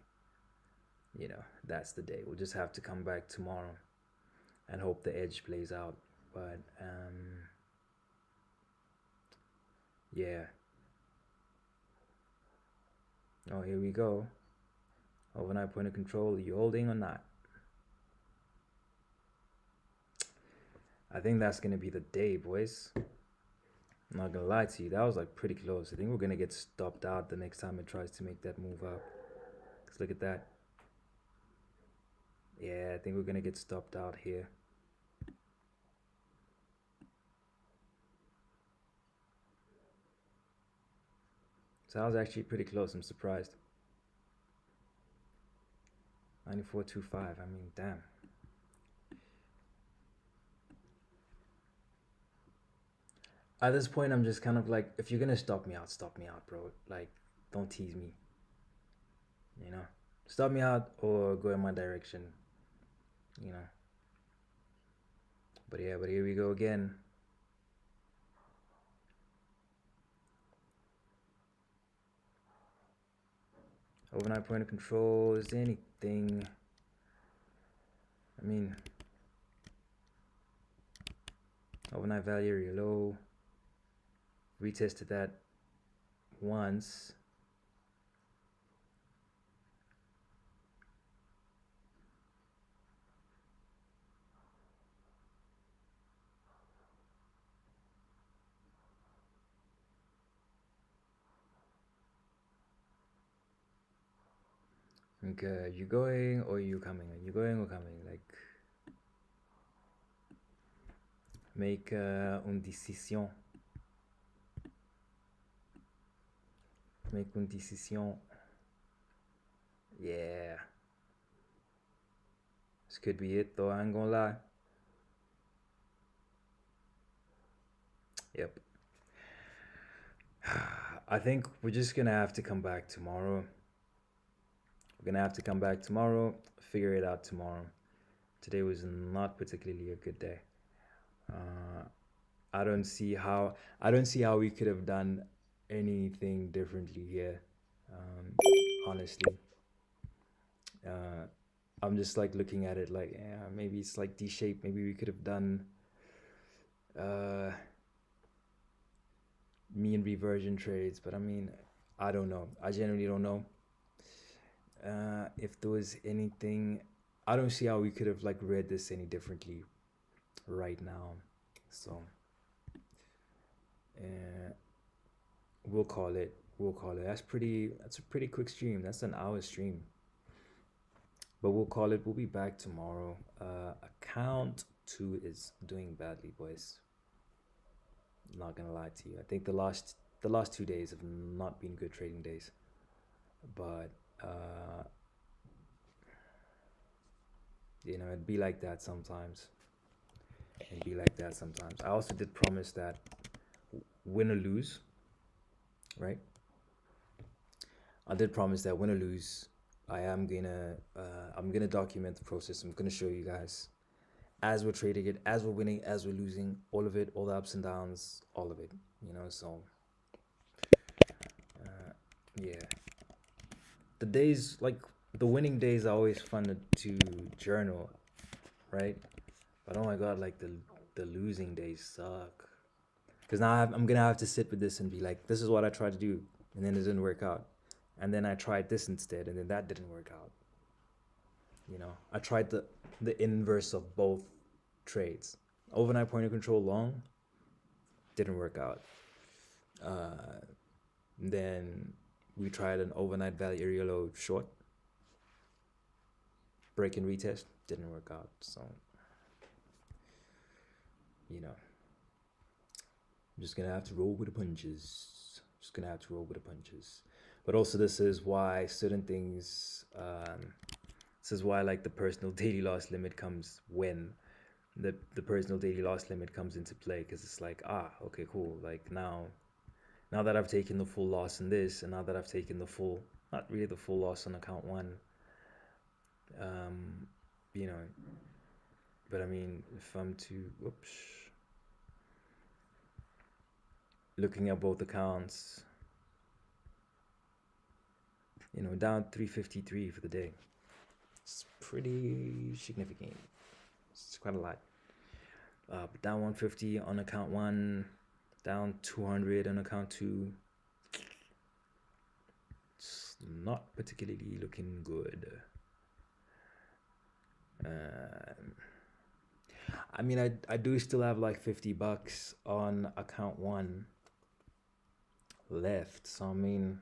You know, that's the day. We'll just have to come back tomorrow and hope the edge plays out. But yeah. Oh, here we go. Overnight point of control. Are you holding or not? I think that's gonna be the day, boys. I'm not gonna lie to you. That was like pretty close. I think we're gonna get stopped out the next time it tries to make that move up. Let's look at that. Yeah, I think we're gonna get stopped out here. So I was actually pretty close. I'm surprised. 94.25. I mean, damn. At this point, I'm just kind of like, if you're gonna stop me out, bro. Like, don't tease me. You know, stop me out or go in my direction. You know. But yeah, but here we go again. Overnight point of control. Is there anything? I mean, overnight value area low. Retested that once. Okay, you going or you coming? Are you going or coming? Like, make une décision. Make une décision. Yeah. This could be it though, I ain't gonna lie. Yep. I think we're just gonna have to come back tomorrow. We're gonna have to come back tomorrow, figure it out tomorrow. Today was not particularly a good day. I don't see how we could have done anything differently here. Honestly, I'm just like looking at it like, yeah, maybe it's like D-shaped. Maybe we could have done mean reversion trades, but I mean, I don't know. I generally don't know if there was anything I don't see how we could have like read this any differently right now. So uh, we'll call it. We'll call it. That's a pretty quick stream. That's an hour stream. But we'll call it. We'll be back tomorrow. Account 2 is doing badly, boys. Not gonna lie to you. I think the last 2 days have not been good trading days. But you know, it'd be like that sometimes. It'd be like that sometimes. I also did promise that win or lose, right? I did promise that win or lose, I'm gonna document the process. I'm gonna show you guys as we're trading it, as we're winning, as we're losing, all of it, all the ups and downs, all of it. You know, so yeah. The days like the winning days are always fun to journal, right? But oh my god, like the losing days suck. Because now I'm gonna have to sit with this and be like, this is what I tried to do, and then it didn't work out, and then I tried this instead, and then that didn't work out. You know, I tried the inverse of both trades. Overnight point of control long didn't work out. Then we tried an overnight value area low short. Break and retest didn't work out. So you know, I'm just gonna have to roll with the punches. Just gonna have to roll with the punches. But also, this is why certain things. This is why like the personal daily loss limit comes when the personal daily loss limit comes into play, because it's like, okay, cool. Like now that I've taken the full loss in this, and now that I've taken the full, not really the full loss on account 1, you know, but I mean, if I'm to, looking at both accounts, you know, down 353 for the day. It's pretty significant. It's quite a lot. But down 150 on account 1, down 200 on account 2. It's not particularly looking good. I mean, I do still have like $50 on account 1 left. So I mean,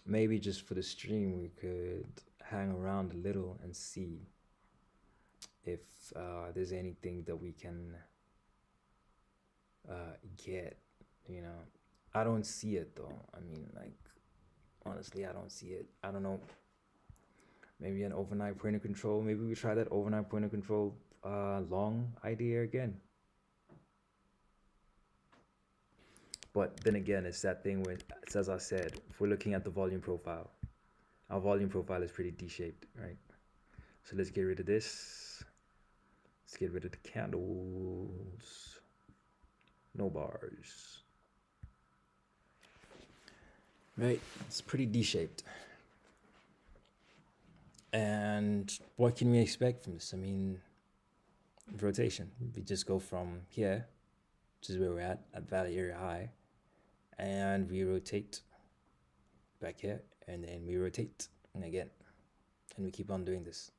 maybe just for the stream we could hang around a little and see if there's anything that we can get. You know, I don't see it though. I mean, like, honestly, I don't see it. I don't know. Maybe an overnight point of control. Maybe we try that overnight point of control long idea again. But then again, it's that thing where, it's, as I said, if we're looking at the volume profile, our volume profile is pretty D-shaped, right? So let's get rid of this. Let's get rid of the candles. No bars. Right, it's pretty D-shaped. And what can we expect from this? I mean, rotation. We just go from here, which is where we're at value area high, and we rotate back here, and then we rotate again, and we keep on doing this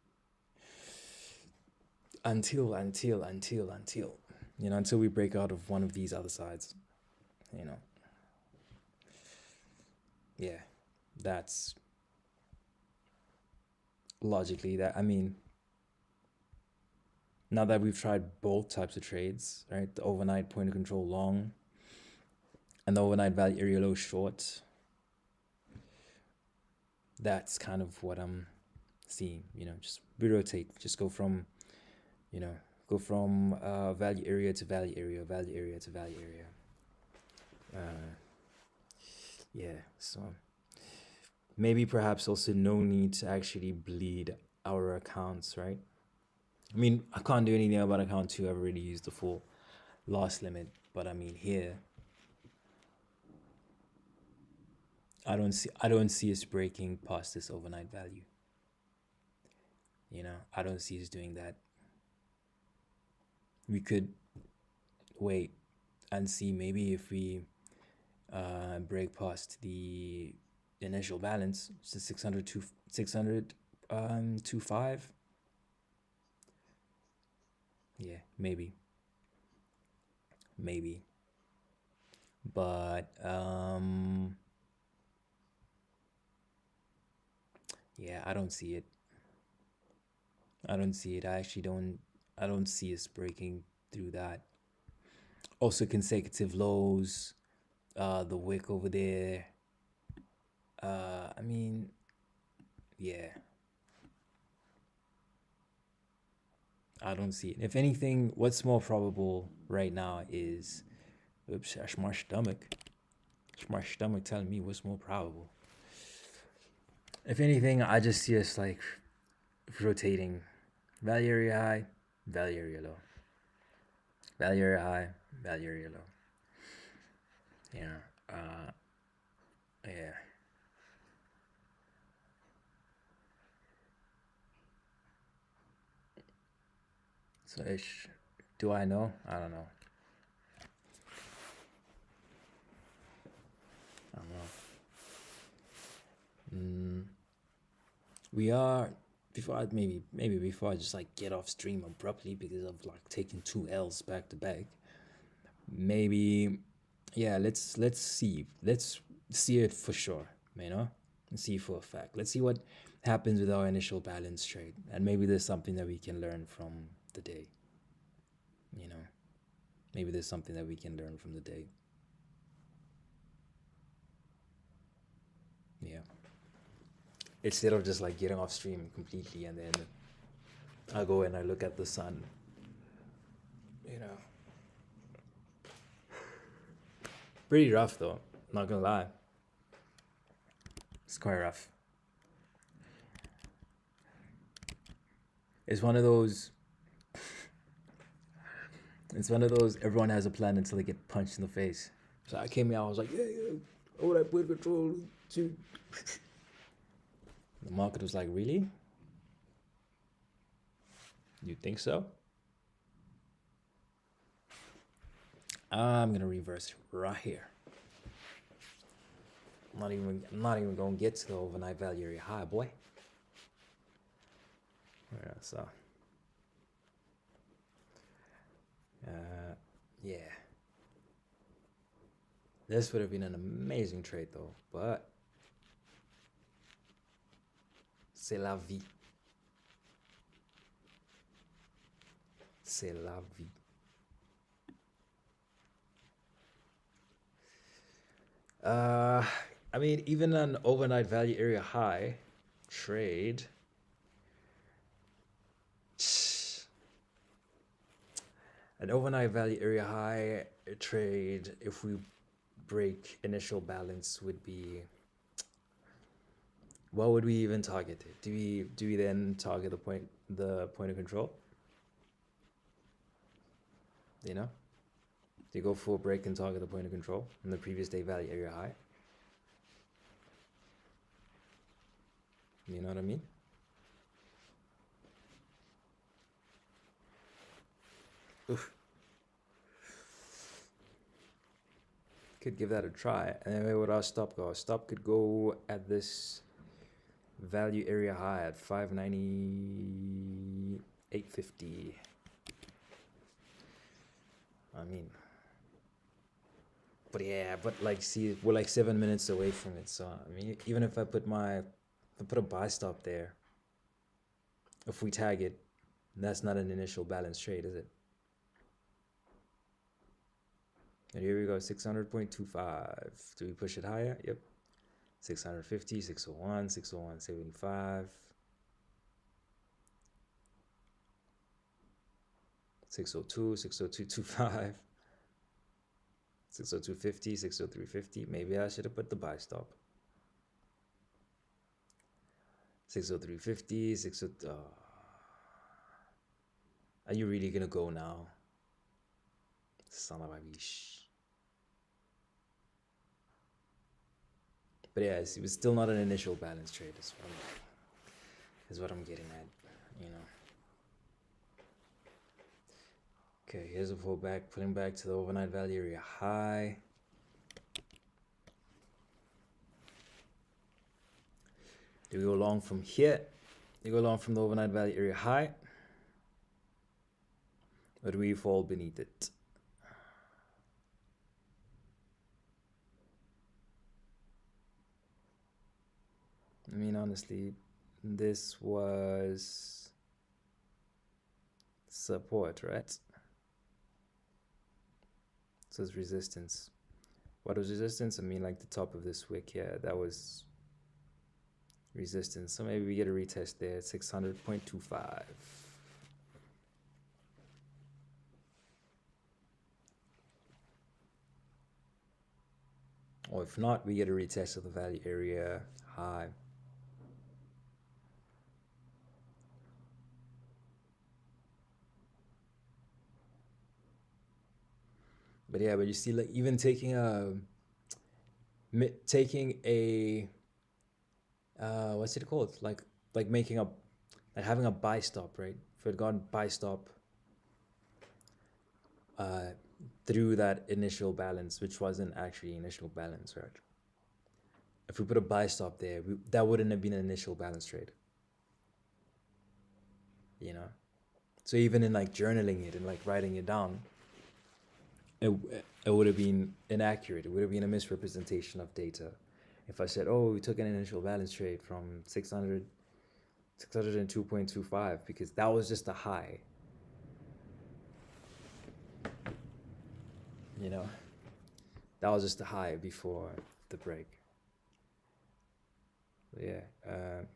until you know, until we break out of one of these other sides. You know, yeah, that's logically that. I mean, now that we've tried both types of trades, right, the overnight point of control long and the overnight value area low short, that's kind of what I'm seeing. You know, just we rotate, just go from, you know, value area to value area, value area to value area. Yeah, so maybe perhaps also no need to actually bleed our accounts, right? I mean, I can't do anything about account 2. I've already used the full loss limit, but I mean here, I don't see us breaking past this overnight value. You know, I don't see us doing that. We could wait and see maybe if we break past the initial balance, so 600 to 600 25, Yeah, maybe. Maybe. But yeah, I don't see it. I don't see it. I don't see us breaking through that. Also consecutive lows, the wick over there. I mean, yeah, I don't see it. If anything, what's more probable right now is, oops, that's my stomach. It's my stomach telling me what's more probable. If anything, I just see us like rotating value area high, value area low, value area high, value area low. Yeah, yeah. So ish. Do I know? I don't know. I don't know. We are before I maybe before I just like get off stream abruptly because of like taking two L's back to back. Maybe, yeah. Let's see it for sure. You know, let's see for a fact. Let's see what happens with our initial balance trade, and maybe there's something that we can learn from the day. You know, maybe there's something that we can learn from the day. Yeah. Instead of just like getting off stream completely and then I go and I look at the sun. You know. Pretty rough though, not gonna lie. It's quite rough. It's one of those it's one of those everyone has a plan until they get punched in the face. So I came here, I was like, yeah, all that put control to the market was like, really? You think so? I'm gonna reverse right here. I'm not even gonna get to the overnight value area high, boy. Yeah, so yeah. This would have been an amazing trade though, but c'est la vie. C'est la vie. I mean, even an overnight value area high trade. An overnight value area high trade, if we break initial balance, would be. What would we even target? Do we then target the point of control? You know, do you go full break and target the point of control in the previous day value area high? You know what I mean? Oof. Could give that a try. And where would our stop go? Our stop could go at this value area high at 598.50. I mean, but yeah, but like, see, we're like 7 minutes away from it. So I mean, even if I put a buy stop there, if we tag it, that's not an initial balance trade, is it? And here we go, 600.25. Do we push it higher? Yep. 650, 601, 601.75. 602, 602.25. 602.50, 603.50. Maybe I should have put the buy stop. 603.50, 602. Are you really gonna go now? Son of a bitch. But yeah, it was still not an initial balance trade. Is what I'm getting at, you know. Okay, here's a pullback, pulling back to the overnight value area high. Do we go long from here? You go long from the overnight value area high. Or do we fall beneath it? I mean, honestly, this was support, right? So it's resistance. What was resistance? I mean, like the top of this wick here, that was resistance. So maybe we get a retest there at 600.25. Or if not, we get a retest of the value area high. But yeah, but you see, like even taking a what's it called? Like making a like having a buy stop, right? If it gone buy stop through that initial balance, which wasn't actually initial balance, right? If we put a buy stop there, that wouldn't have been an initial balance trade. You know? So even in like journaling it and like writing it down, it, it would have been inaccurate. It would have been a misrepresentation of data. If I said, oh, we took an initial balance trade from 602.25 because that was just a high. You know? That was just a high before the break. Yeah,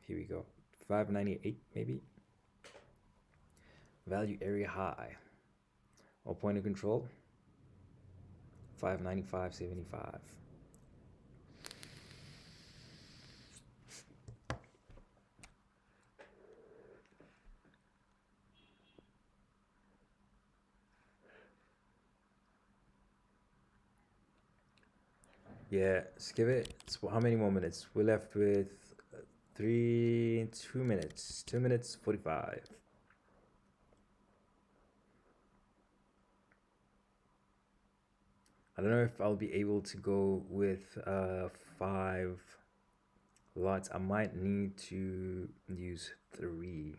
here we go. 598 maybe. Value area high. Or point of control. 595.75. Yeah, let's give it. How many more minutes? We're left with 2 minutes. 2 minutes 45. I don't know if I'll be able to go with 5 lots. I might need to use 3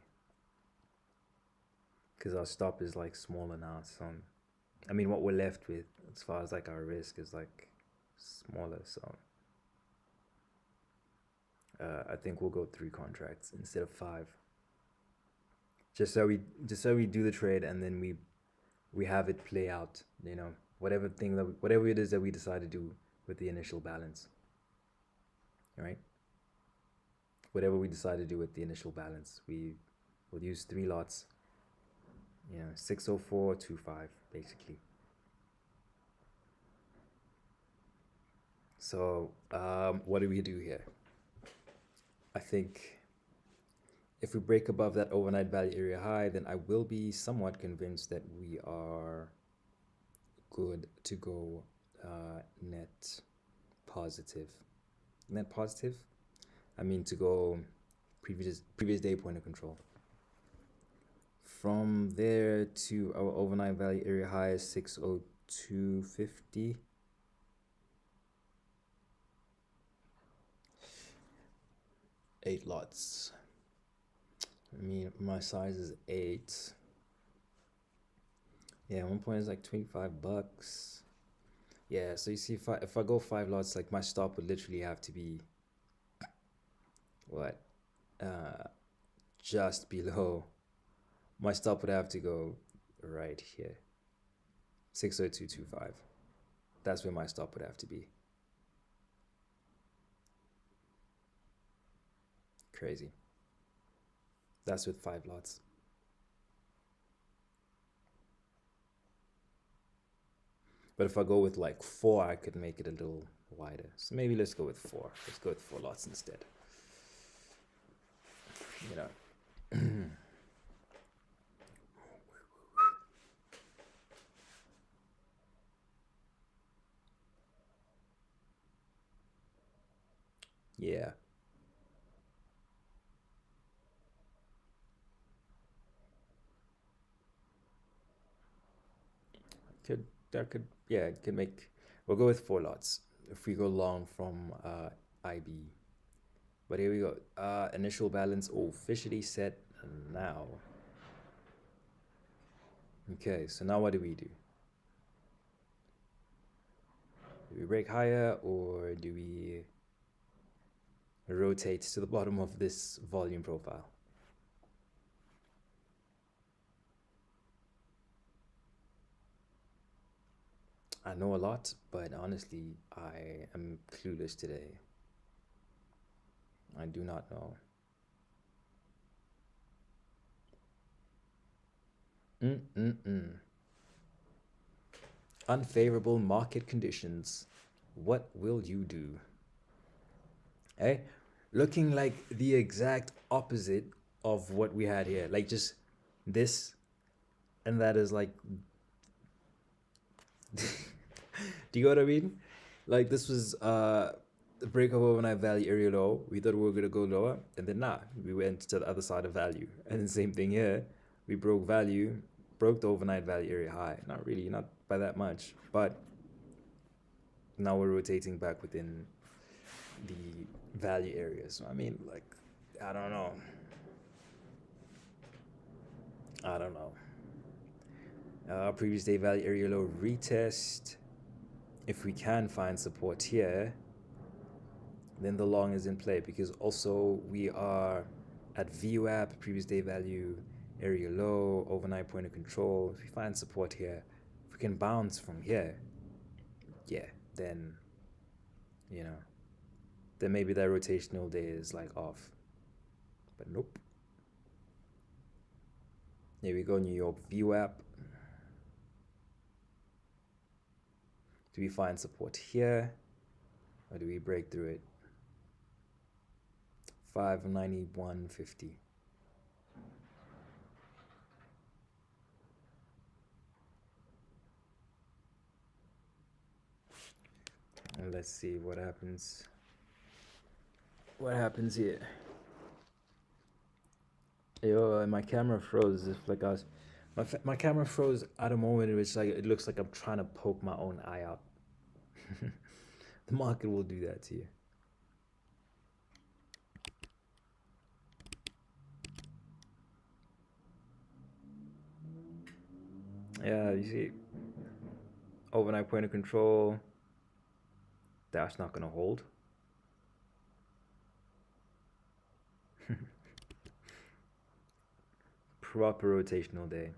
because our stop is like smaller now. So I mean, what we're left with as far as like our risk is like smaller. So I think we'll go 3 contracts instead of 5. Just so we do the trade and then we have it play out. You know, whatever it is that we decide to do with the initial balance. All right. Whatever we decide to do with the initial balance, we will use 3 lots. You know, 604.25 basically. So what do we do here? I think if we break above that overnight value area high, then I will be somewhat convinced that we are good to go net positive. Net positive? I mean to go previous day point of control. From there to our overnight value area high is 602.50. Eight lots. I mean, my size is 8. Yeah, one point is like $25. Yeah, so you see, if I go 5 lots, like my stop would literally have to be what? Just below. My stop would have to go right here. 602.25. That's where my stop would have to be. Crazy. That's with 5 lots. But if I go with like 4, I could make it a little wider. So maybe let's go with 4. Let's go with 4 lots instead. You know. Yeah. It could make, we'll go with 4 lots if we go long from IB. But here we go. Initial balance officially set now. Okay, so now what do we do? Do we break higher or do we rotate to the bottom of this volume profile? I know a lot, but honestly, I am clueless today. I do not know. Mm-mm-mm. Unfavorable market conditions. What will you do? Eh? Looking like the exact opposite of what we had here. Like just this and that is like do you know what I mean? Like this was the break of overnight value area low. We thought we were gonna go lower, and then nah, we went to the other side of value. And the same thing here. We broke value, broke the overnight value area high. Not really, not by that much, but now we're rotating back within the value area. So I mean, like, I don't know. I don't know. Previous day value area low retest. If we can find support here, then the long is in play because also we are at VWAP, previous day value area low, overnight point of control. If we find support here, if we can bounce from here, yeah, then you know, then maybe that rotational day is like off. But nope. Here we go, New York VWAP. Do we find support here? Or do we break through it? 591.50. And let's see what happens. What happens here? Yo, my camera froze. If like I was, my camera froze at a moment in which like it looks like I'm trying to poke my own eye out. The market will do that to you. Yeah, you see, overnight point of control. That's not gonna hold. Proper rotational day.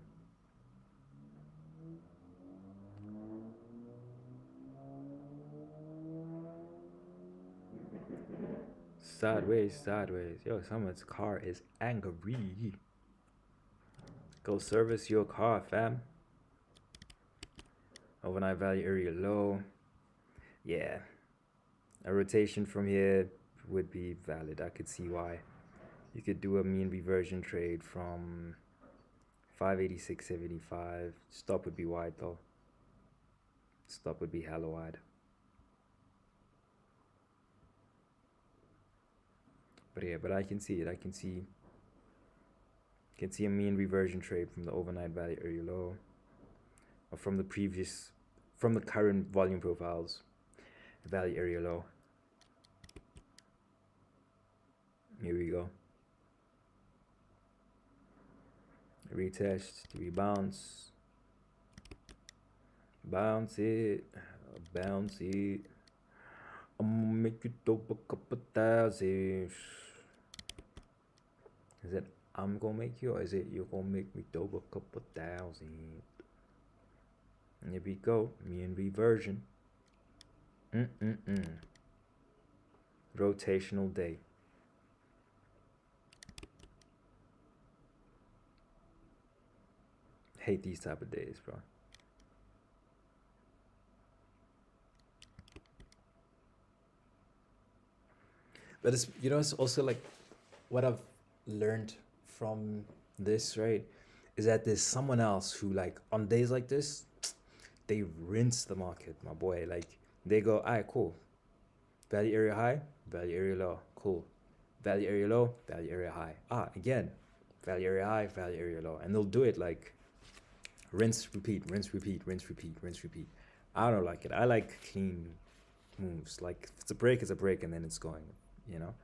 Sideways, sideways. Yo, someone's car is angry. Go service your car, fam. Overnight value area low. Yeah. A rotation from here would be valid. I could see why. You could do a mean reversion trade from 586.75. Stop would be wide though. Stop would be hella wide. But yeah, but I can see it. I can see a mean reversion trade from the overnight value area low, or from the current volume profiles value area low. Here we go. Retest. Do we bounce? Bounce it. Bounce it. I'm gonna make you dope a couple thousand. Is it I'm gonna make you, or is it you're gonna make me dope a couple thousand? And here we go. Mean reversion. Rotational day. Hate these type of days, bro. But it's also like what I've learned from this, right? Is that there's someone else who like on days like this, they rinse the market, my boy. Like they go, alright, cool. Value area high, value area low, cool. Value area low, value area high. Again, value area high, value area low. And they'll do it like rinse, repeat, rinse, repeat, rinse, repeat, rinse, repeat. I don't like it. I like clean moves. Like if it's a break, it's a break, and then it's going. You know.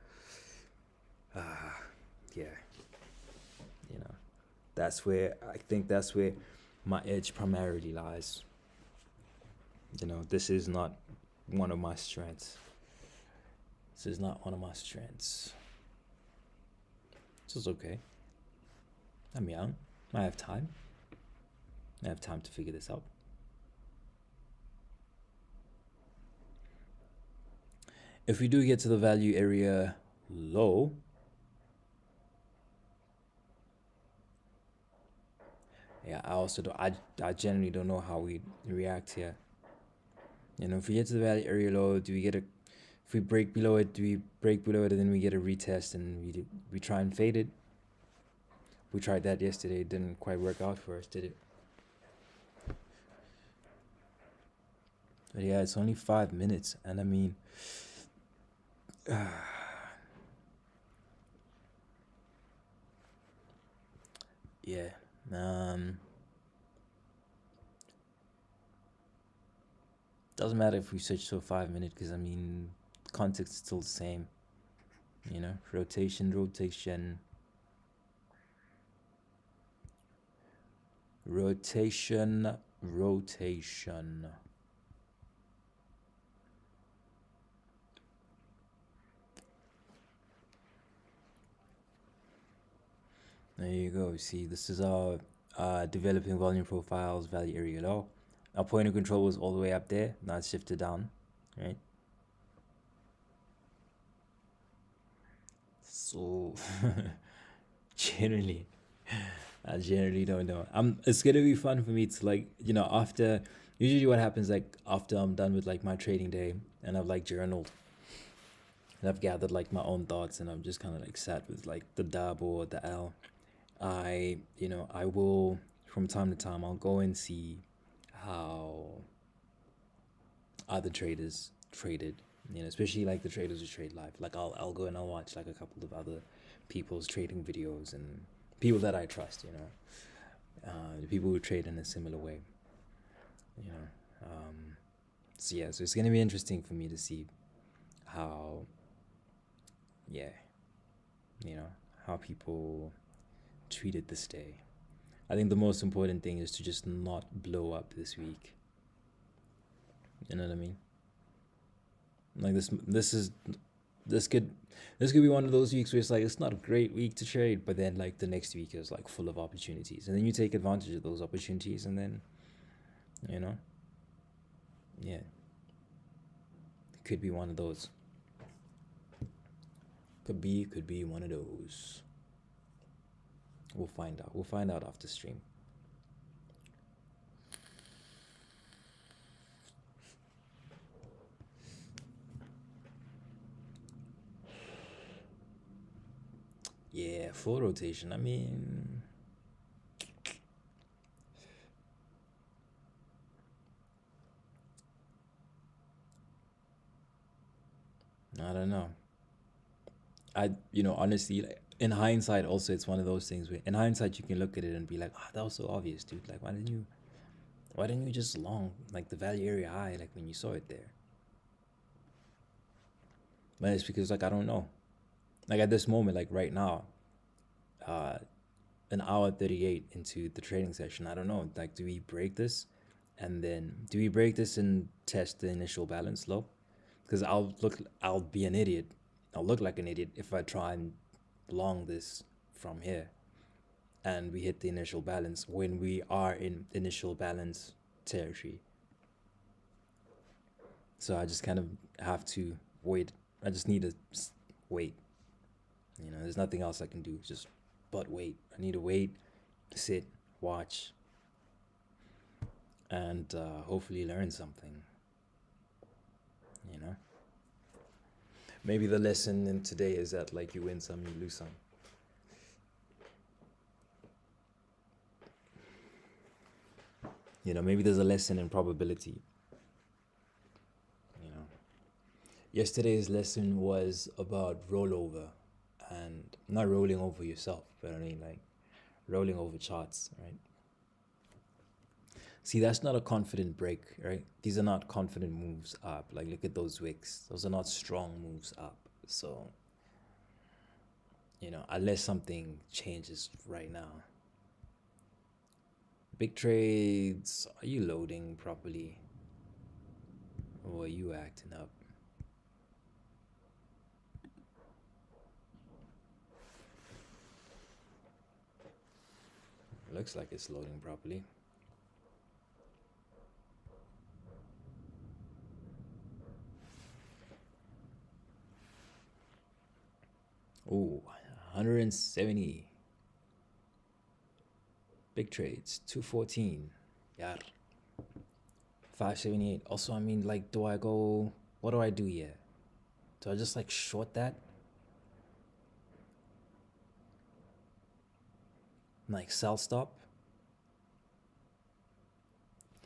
Yeah. You know, that's where I think that's where my edge primarily lies. This is not one of my strengths. This is not one of my strengths. This is okay. I'm young. I have time. I have time to figure this out. If we do get to the value area low, yeah, I also don't. I generally don't know how we react here. If we get to the value area low, do we get a? If we break below it, do we break below it and then we get a retest and we try and fade it? We tried that yesterday. It didn't quite work out for us, did it? But yeah, it's only 5 minutes, and I mean, yeah. Doesn't matter if we switch to a 5 minute, because I mean, context is still the same. Rotation, rotation. Rotation, rotation. There you go. See, this is our developing volume profiles, value area low. Our point of control was all the way up there. Now it's shifted down, right? So, generally, I generally don't know. It's gonna be fun for me to after. Usually, what happens after I'm done with my trading day and I've journaled and I've gathered my own thoughts and I'm just kind of sat with the dab or the L. I will from time to time I'll go and see how other traders traded, especially the traders who trade live. I'll go and I'll watch a couple of other people's trading videos and people that I trust, the people who trade in a similar way, so yeah, so it's gonna be interesting for me to see how how people treated this day. I think the most important thing is to just not blow up this week. You know what I mean? This could be one of those weeks where it's not a great week to trade, but then the next week is full of opportunities, and then you take advantage of those opportunities, and then yeah, it could be one of those. Could be one of those. We'll find out. We'll find out after stream. Yeah, full rotation. I mean, I don't know. Honestly, in hindsight, also, it's one of those things where, in hindsight, you can look at it and be like, oh, that was so obvious, dude. Why didn't you just long, the value area high, when you saw it there? But it's because, I don't know. At this moment, right now, an hour 38 into the trading session, I don't know. Do we break this? And then, do we break this and test the initial balance low? Because I'll be an idiot. I'll look like an idiot if I try and long this from here and we hit the initial balance when we are in initial balance territory. So I just kind of have to wait. I just need to wait. There's nothing else I can do, just but wait. I need to wait, sit, watch, and hopefully learn something. Maybe the lesson in today is that you win some, you lose some. Maybe there's a lesson in probability. Yesterday's lesson was about rollover, and not rolling over yourself, but I mean rolling over charts, right? See, that's not a confident break, right? These are not confident moves up. Look at those wicks. Those are not strong moves up. So, unless something changes right now, Big trades. Are you loading properly? Or are you acting up? Looks like it's loading properly. Oh, 170. Big trades. 214. Yeah. 578. Also, I mean, like, do I go... What do I do here? Do I just, like, short that? Like, sell stop?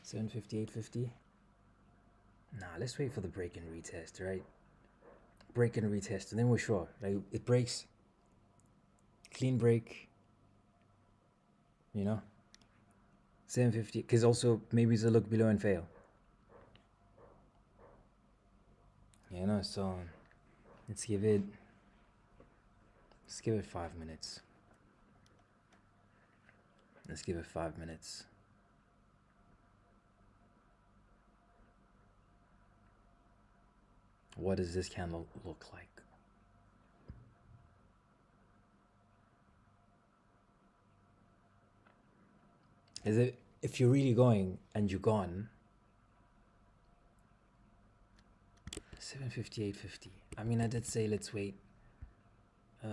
750, 850? Nah, let's wait for the break and retest, right? Break and retest, and then we're sure. Like, it breaks. Clean break. You know? 750, because also maybe it's a look below and fail. You know, so let's give it 5 minutes. Let's give it 5 minutes. What does this candle look like? Is it, if you're really going and you're gone, 750, 850. I mean, I did say let's wait. You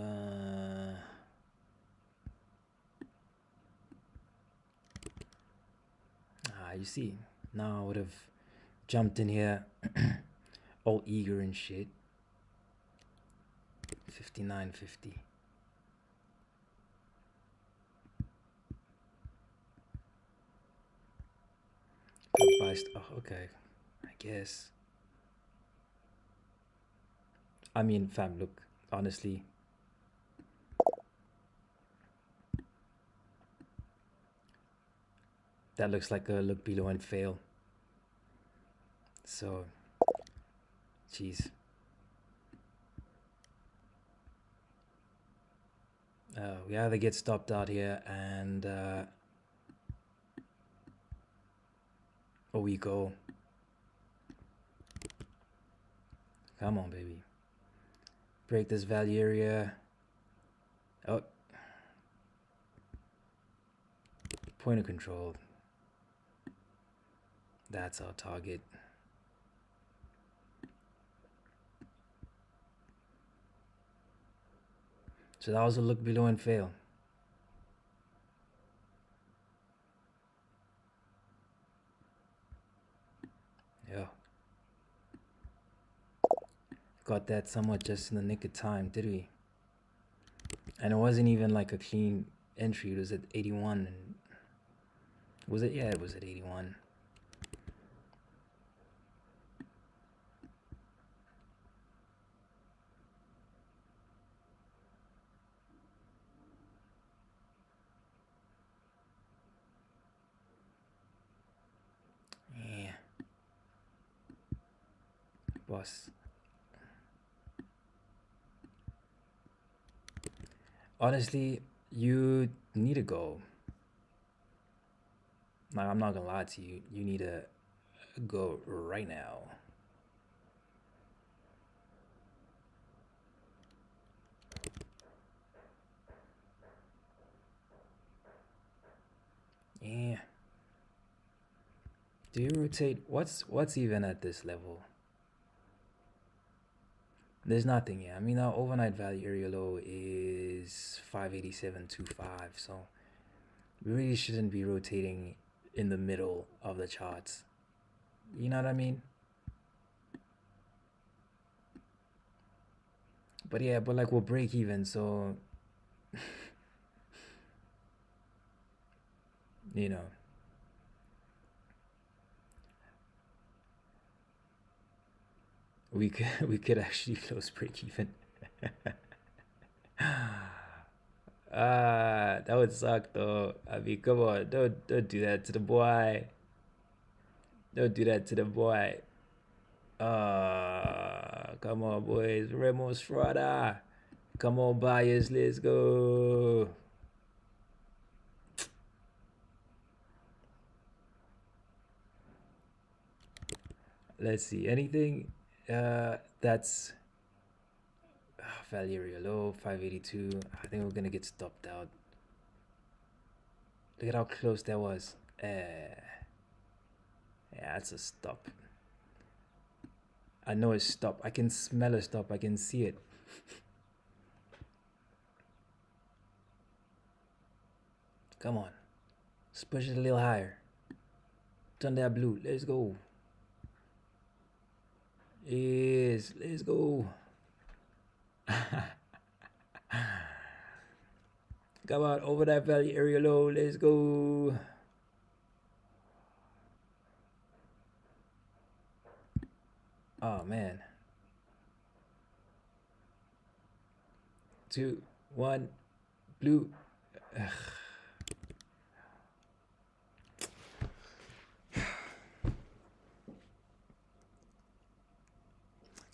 see, now I would have jumped in here all eager and shit. 59.50. Oh, okay, I guess. I mean, fam, look, honestly, that looks like a look below and fail. So, jeez. We either get stopped out here and or we go. Come on, baby. Break this value area. Oh. Point of control. That's our target. So that was a look below and fail. Yeah. Got that somewhat just in the nick of time, did we? And it wasn't even like a clean entry. It was at 81. And was it? Yeah, it was at 81. Yeah. Boss. Honestly, you need to go. Like, I'm not gonna lie to you. You need to go right now. Yeah. Do you rotate? What's even at this level? There's nothing. Yeah. I mean, our overnight value area low is 587.25. So we really shouldn't be rotating in the middle of the charts. You know what I mean? But yeah, but like we'll break even, so you know. We could actually close break even. That would suck though. I mean, come on, don't do that to the boy. Don't do that to the boy. Come on, boys. Remo Strada. Come on, buyers. Let's go. Let's see. Anything that's value area low, 582. I think we're gonna get stopped out. Look at how close that was. Yeah, that's a stop. I know it's stop. I can smell a stop. I can see it. Come on. Let's push it a little higher. Turn that blue. Let's go. Yes, let's go. Come on, over that value area low. Let's go. Oh man. 2, 1, blue. Ugh.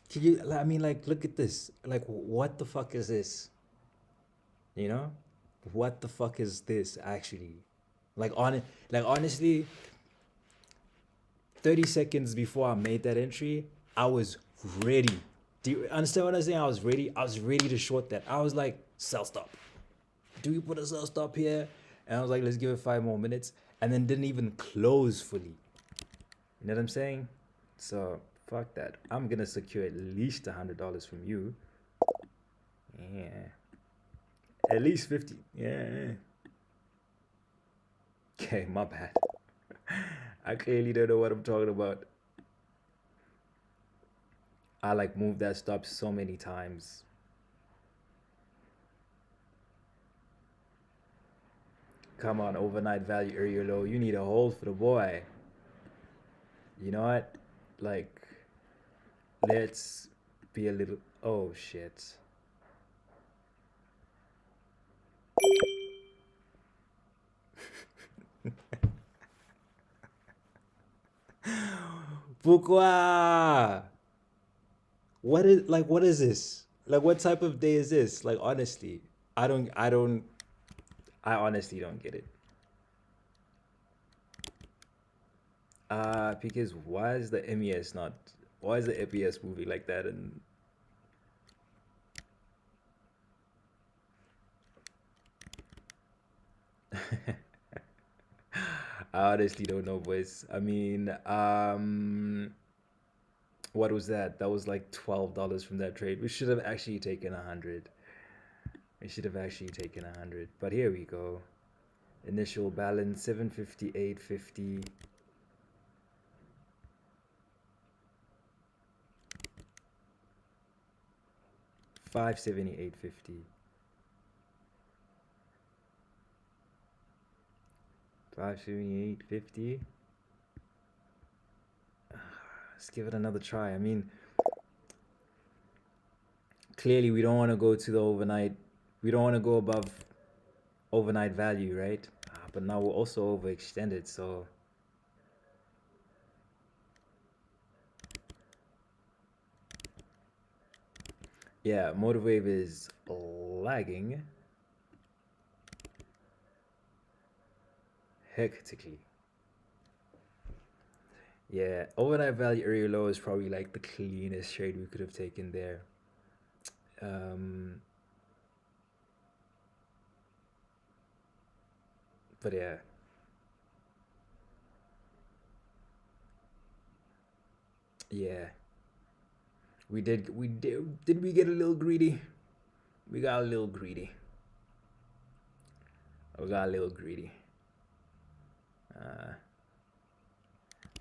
Can you? I mean, like, look at this. Like, what the fuck is this? You know, what the fuck is this actually? Like honestly, 30 seconds before I made that entry, I was ready. Do you understand what I'm saying? I was ready. I was ready to short that. I was like, sell stop. Do we put a sell stop here? And I was like, let's give it 5 more minutes. And then didn't even close fully. You know what I'm saying? So fuck that. I'm gonna secure at least $100 from you. Yeah. At least 50. Yeah. Okay, my bad. I clearly don't know what I'm talking about. I like moved that stop so many times. Come on, overnight value area low. You need a hold for the boy. You know what? Like, let's be a little. Oh shit. Pourquoi? What is this? Like what type of day is this? Like honestly, I honestly don't get it. Because why is the MES moving like that and I honestly don't know, boys. I mean, what was that? That was like $12 from that trade. We should have actually taken 100. We should have actually taken 100. But here we go. Initial balance 758.50. $578.50. 578.50. Let's give it another try. I mean, clearly we don't want to go to the overnight. We don't want to go above overnight value, right? But now we're also overextended, so yeah, motive wave is lagging hectically. Yeah, overnight value area low is probably like the cleanest trade we could have taken there. Um, but yeah, yeah, did we get a little greedy? We got a little greedy. We got a little greedy. Uh,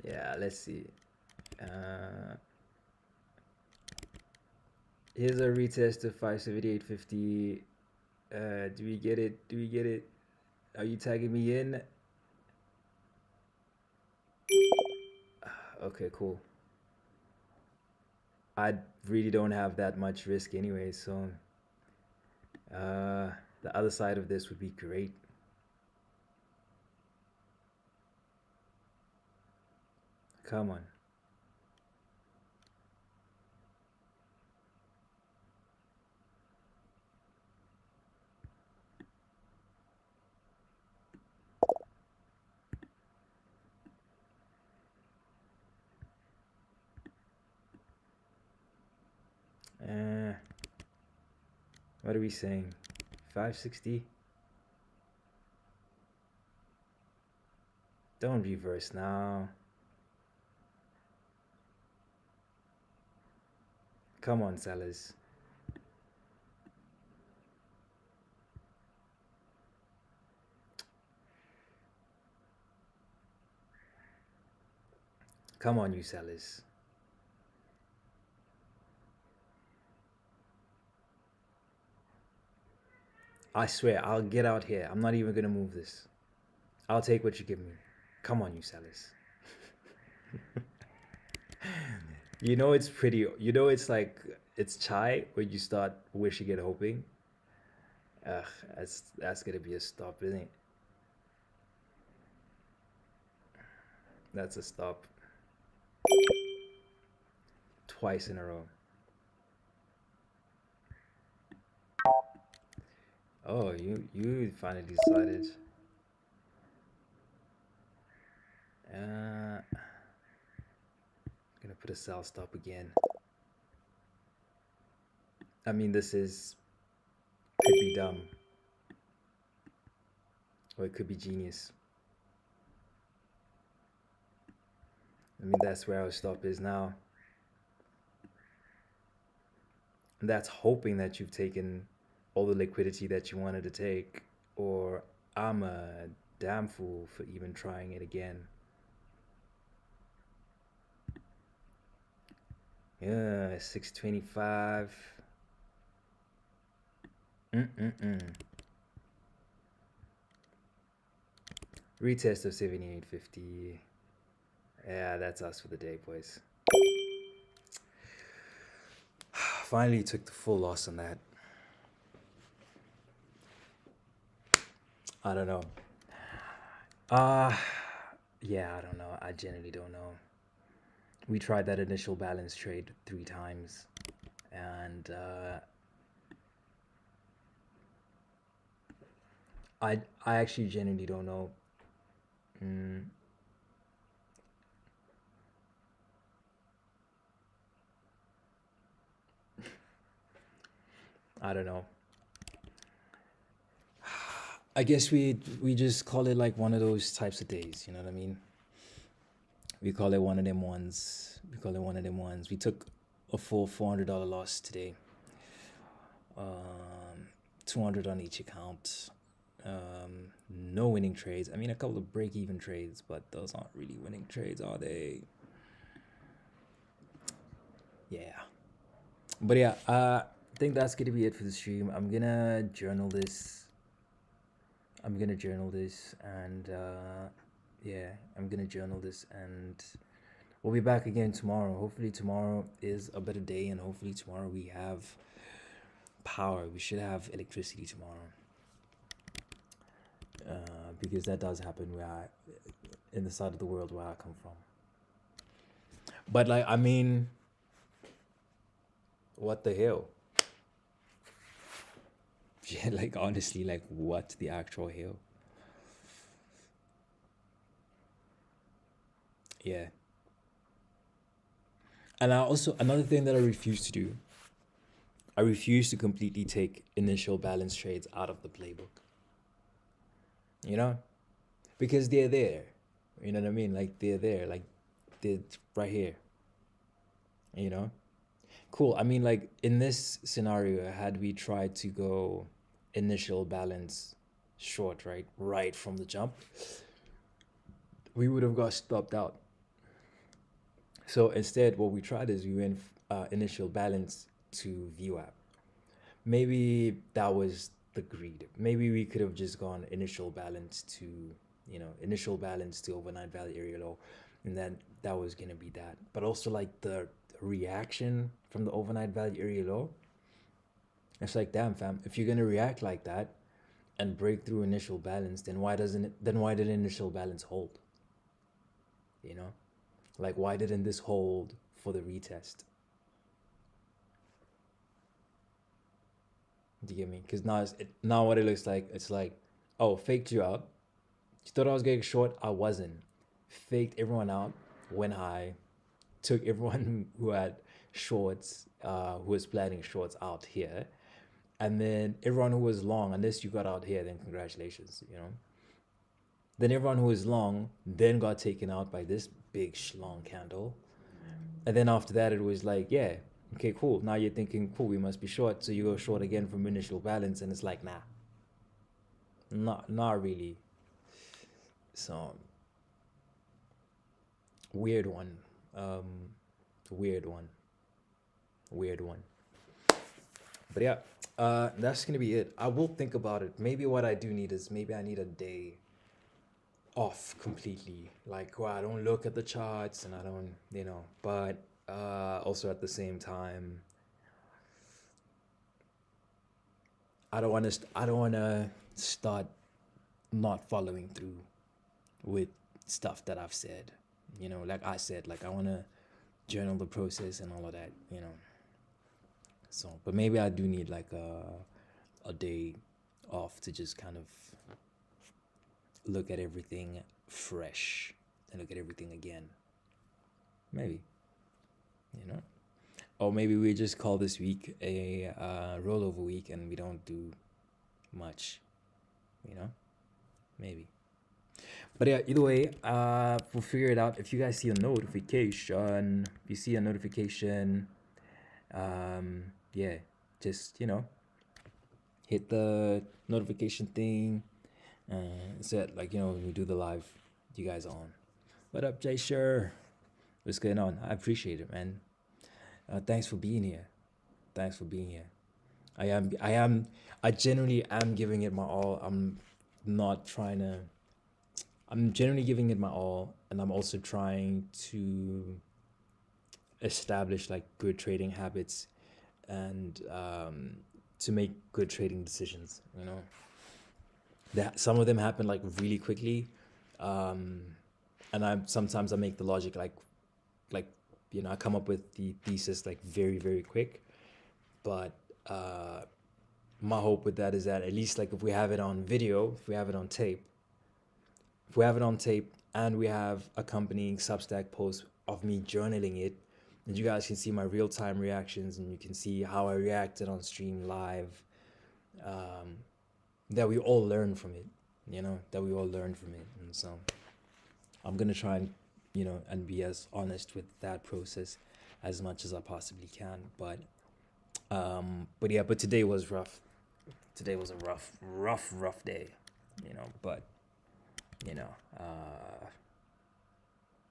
yeah, let's see. Uh, Here's a retest of 578.50. Do we get it? Do we get it? Are you tagging me in? Okay, cool. I really don't have that much risk anyway, so the other side of this would be great. Come on. What are we saying? 560? Don't reverse now. Come on, sellers. Come on, you sellers. I swear, I'll get out here. I'm not even gonna move this. I'll take what you give me. Come on, you sellers. You know it's pretty. You know it's like it's chai when you start wishing and hoping. Ugh, that's gonna be a stop, isn't it? That's a stop. Twice in a row. Oh, you finally decided. Gonna put a sell stop again. I mean, this is could be dumb, or it could be genius. I mean, that's where our stop is now. And that's hoping that you've taken all the liquidity that you wanted to take, or I'm a damn fool for even trying it again. Yeah, 625. Mm-mm-mm. Retest of 7850. Yeah, that's us for the day, boys. Finally took the full loss on that. I don't know. Yeah, I don't know. I genuinely don't know. We tried that initial balance trade 3 times, and I actually genuinely don't know. I don't know. I guess we just call it like one of those types of days. You know what I mean? We call it one of them ones. We call it one of them ones. We took a full $400 loss today. 200 on each account. No winning trades. I mean, a couple of break-even trades, but those aren't really winning trades, are they? Yeah. But yeah, I think that's gonna be it for the stream. I'm gonna journal this. And yeah, I'm gonna journal this, and we'll be back again tomorrow. Hopefully tomorrow is a better day, and hopefully tomorrow we have power. We should have electricity tomorrow, because that does happen in the side of the world where I come from. But like, I mean, what the hell? Yeah, like honestly, like what the actual hell? Yeah. And I also, another thing that I refuse to do, I refuse to completely take initial balance trades out of the playbook. You know? Because they're there. You know what I mean? Like they're there. Like they're right here. You know? Cool. I mean, like in this scenario, had we tried to go initial balance short, right from the jump, we would have got stopped out. So instead, what we tried is we went initial balance to VWAP. Maybe that was the greed. Maybe we could have just gone initial balance to, initial balance to overnight value area low, and then that was gonna be that. But also like the reaction from the overnight value area low, it's like, damn fam, if you're gonna react like that and break through initial balance, then why did initial balance hold? You know? Like, why didn't this hold for the retest? Do you get me? Because now what it looks like, it's like, oh, faked you out. You thought I was getting short? I wasn't. Faked everyone out, went high, took everyone who had shorts, who was planning shorts out here, And then everyone who was long, unless you got out here, then congratulations, you know. Then everyone who was long then got taken out by this big schlong candle. And then after that, it was like, yeah, okay, cool. Now you're thinking, cool, we must be short. So you go short again from initial balance. And it's like, nah, not really. So, weird one. Um, weird one. Weird one. But yeah, that's gonna be it. I will think about it. Maybe what I do need is maybe I need a day off completely, like where I don't look at the charts and I don't, you know. But also at the same time, I don't want to. I don't want to start not following through with stuff that I've said. You know, like I said, like I want to journal the process and all of that. You know. So, but maybe I do need like a day off to just kind of look at everything fresh and look at everything again. Maybe, you know. Or maybe we just call this week a rollover week and we don't do much, you know. Maybe. But yeah, either way, we'll figure it out. If you guys see a notification, if you see a notification, yeah, just, you know, hit the notification thing. So that, like, you know, when we do the live, you guys are on. What up, Jay? Sure. What's going on? I appreciate it, man. Thanks for being here. Thanks for being here. I genuinely am giving it my all. I'm not trying to, I'm generally giving it my all, and I'm also trying to establish like good trading habits and to make good trading decisions, you know. That some of them happen like really quickly, and sometimes I make the logic like you know, I come up with the thesis like very quick, but my hope with that is that at least like if we have it on video, if we have it on tape, and we have accompanying Substack posts of me journaling it, and you guys can see my real-time reactions and you can see how I reacted on stream live, that we all learn from it, you know, and so I'm gonna try and, you know, and be as honest with that process as much as I possibly can. But yeah, but today was rough. Today was a rough day, you know. But you know,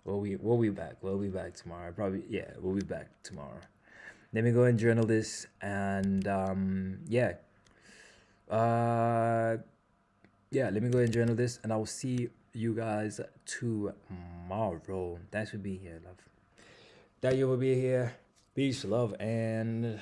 we'll be back. We'll be back tomorrow. Probably, yeah, we'll be back tomorrow. Let me go and journal this, and yeah, yeah. Let me go and journal this, and I will see you guys tomorrow. Thanks for being here, love. That you will be here. Peace, love, and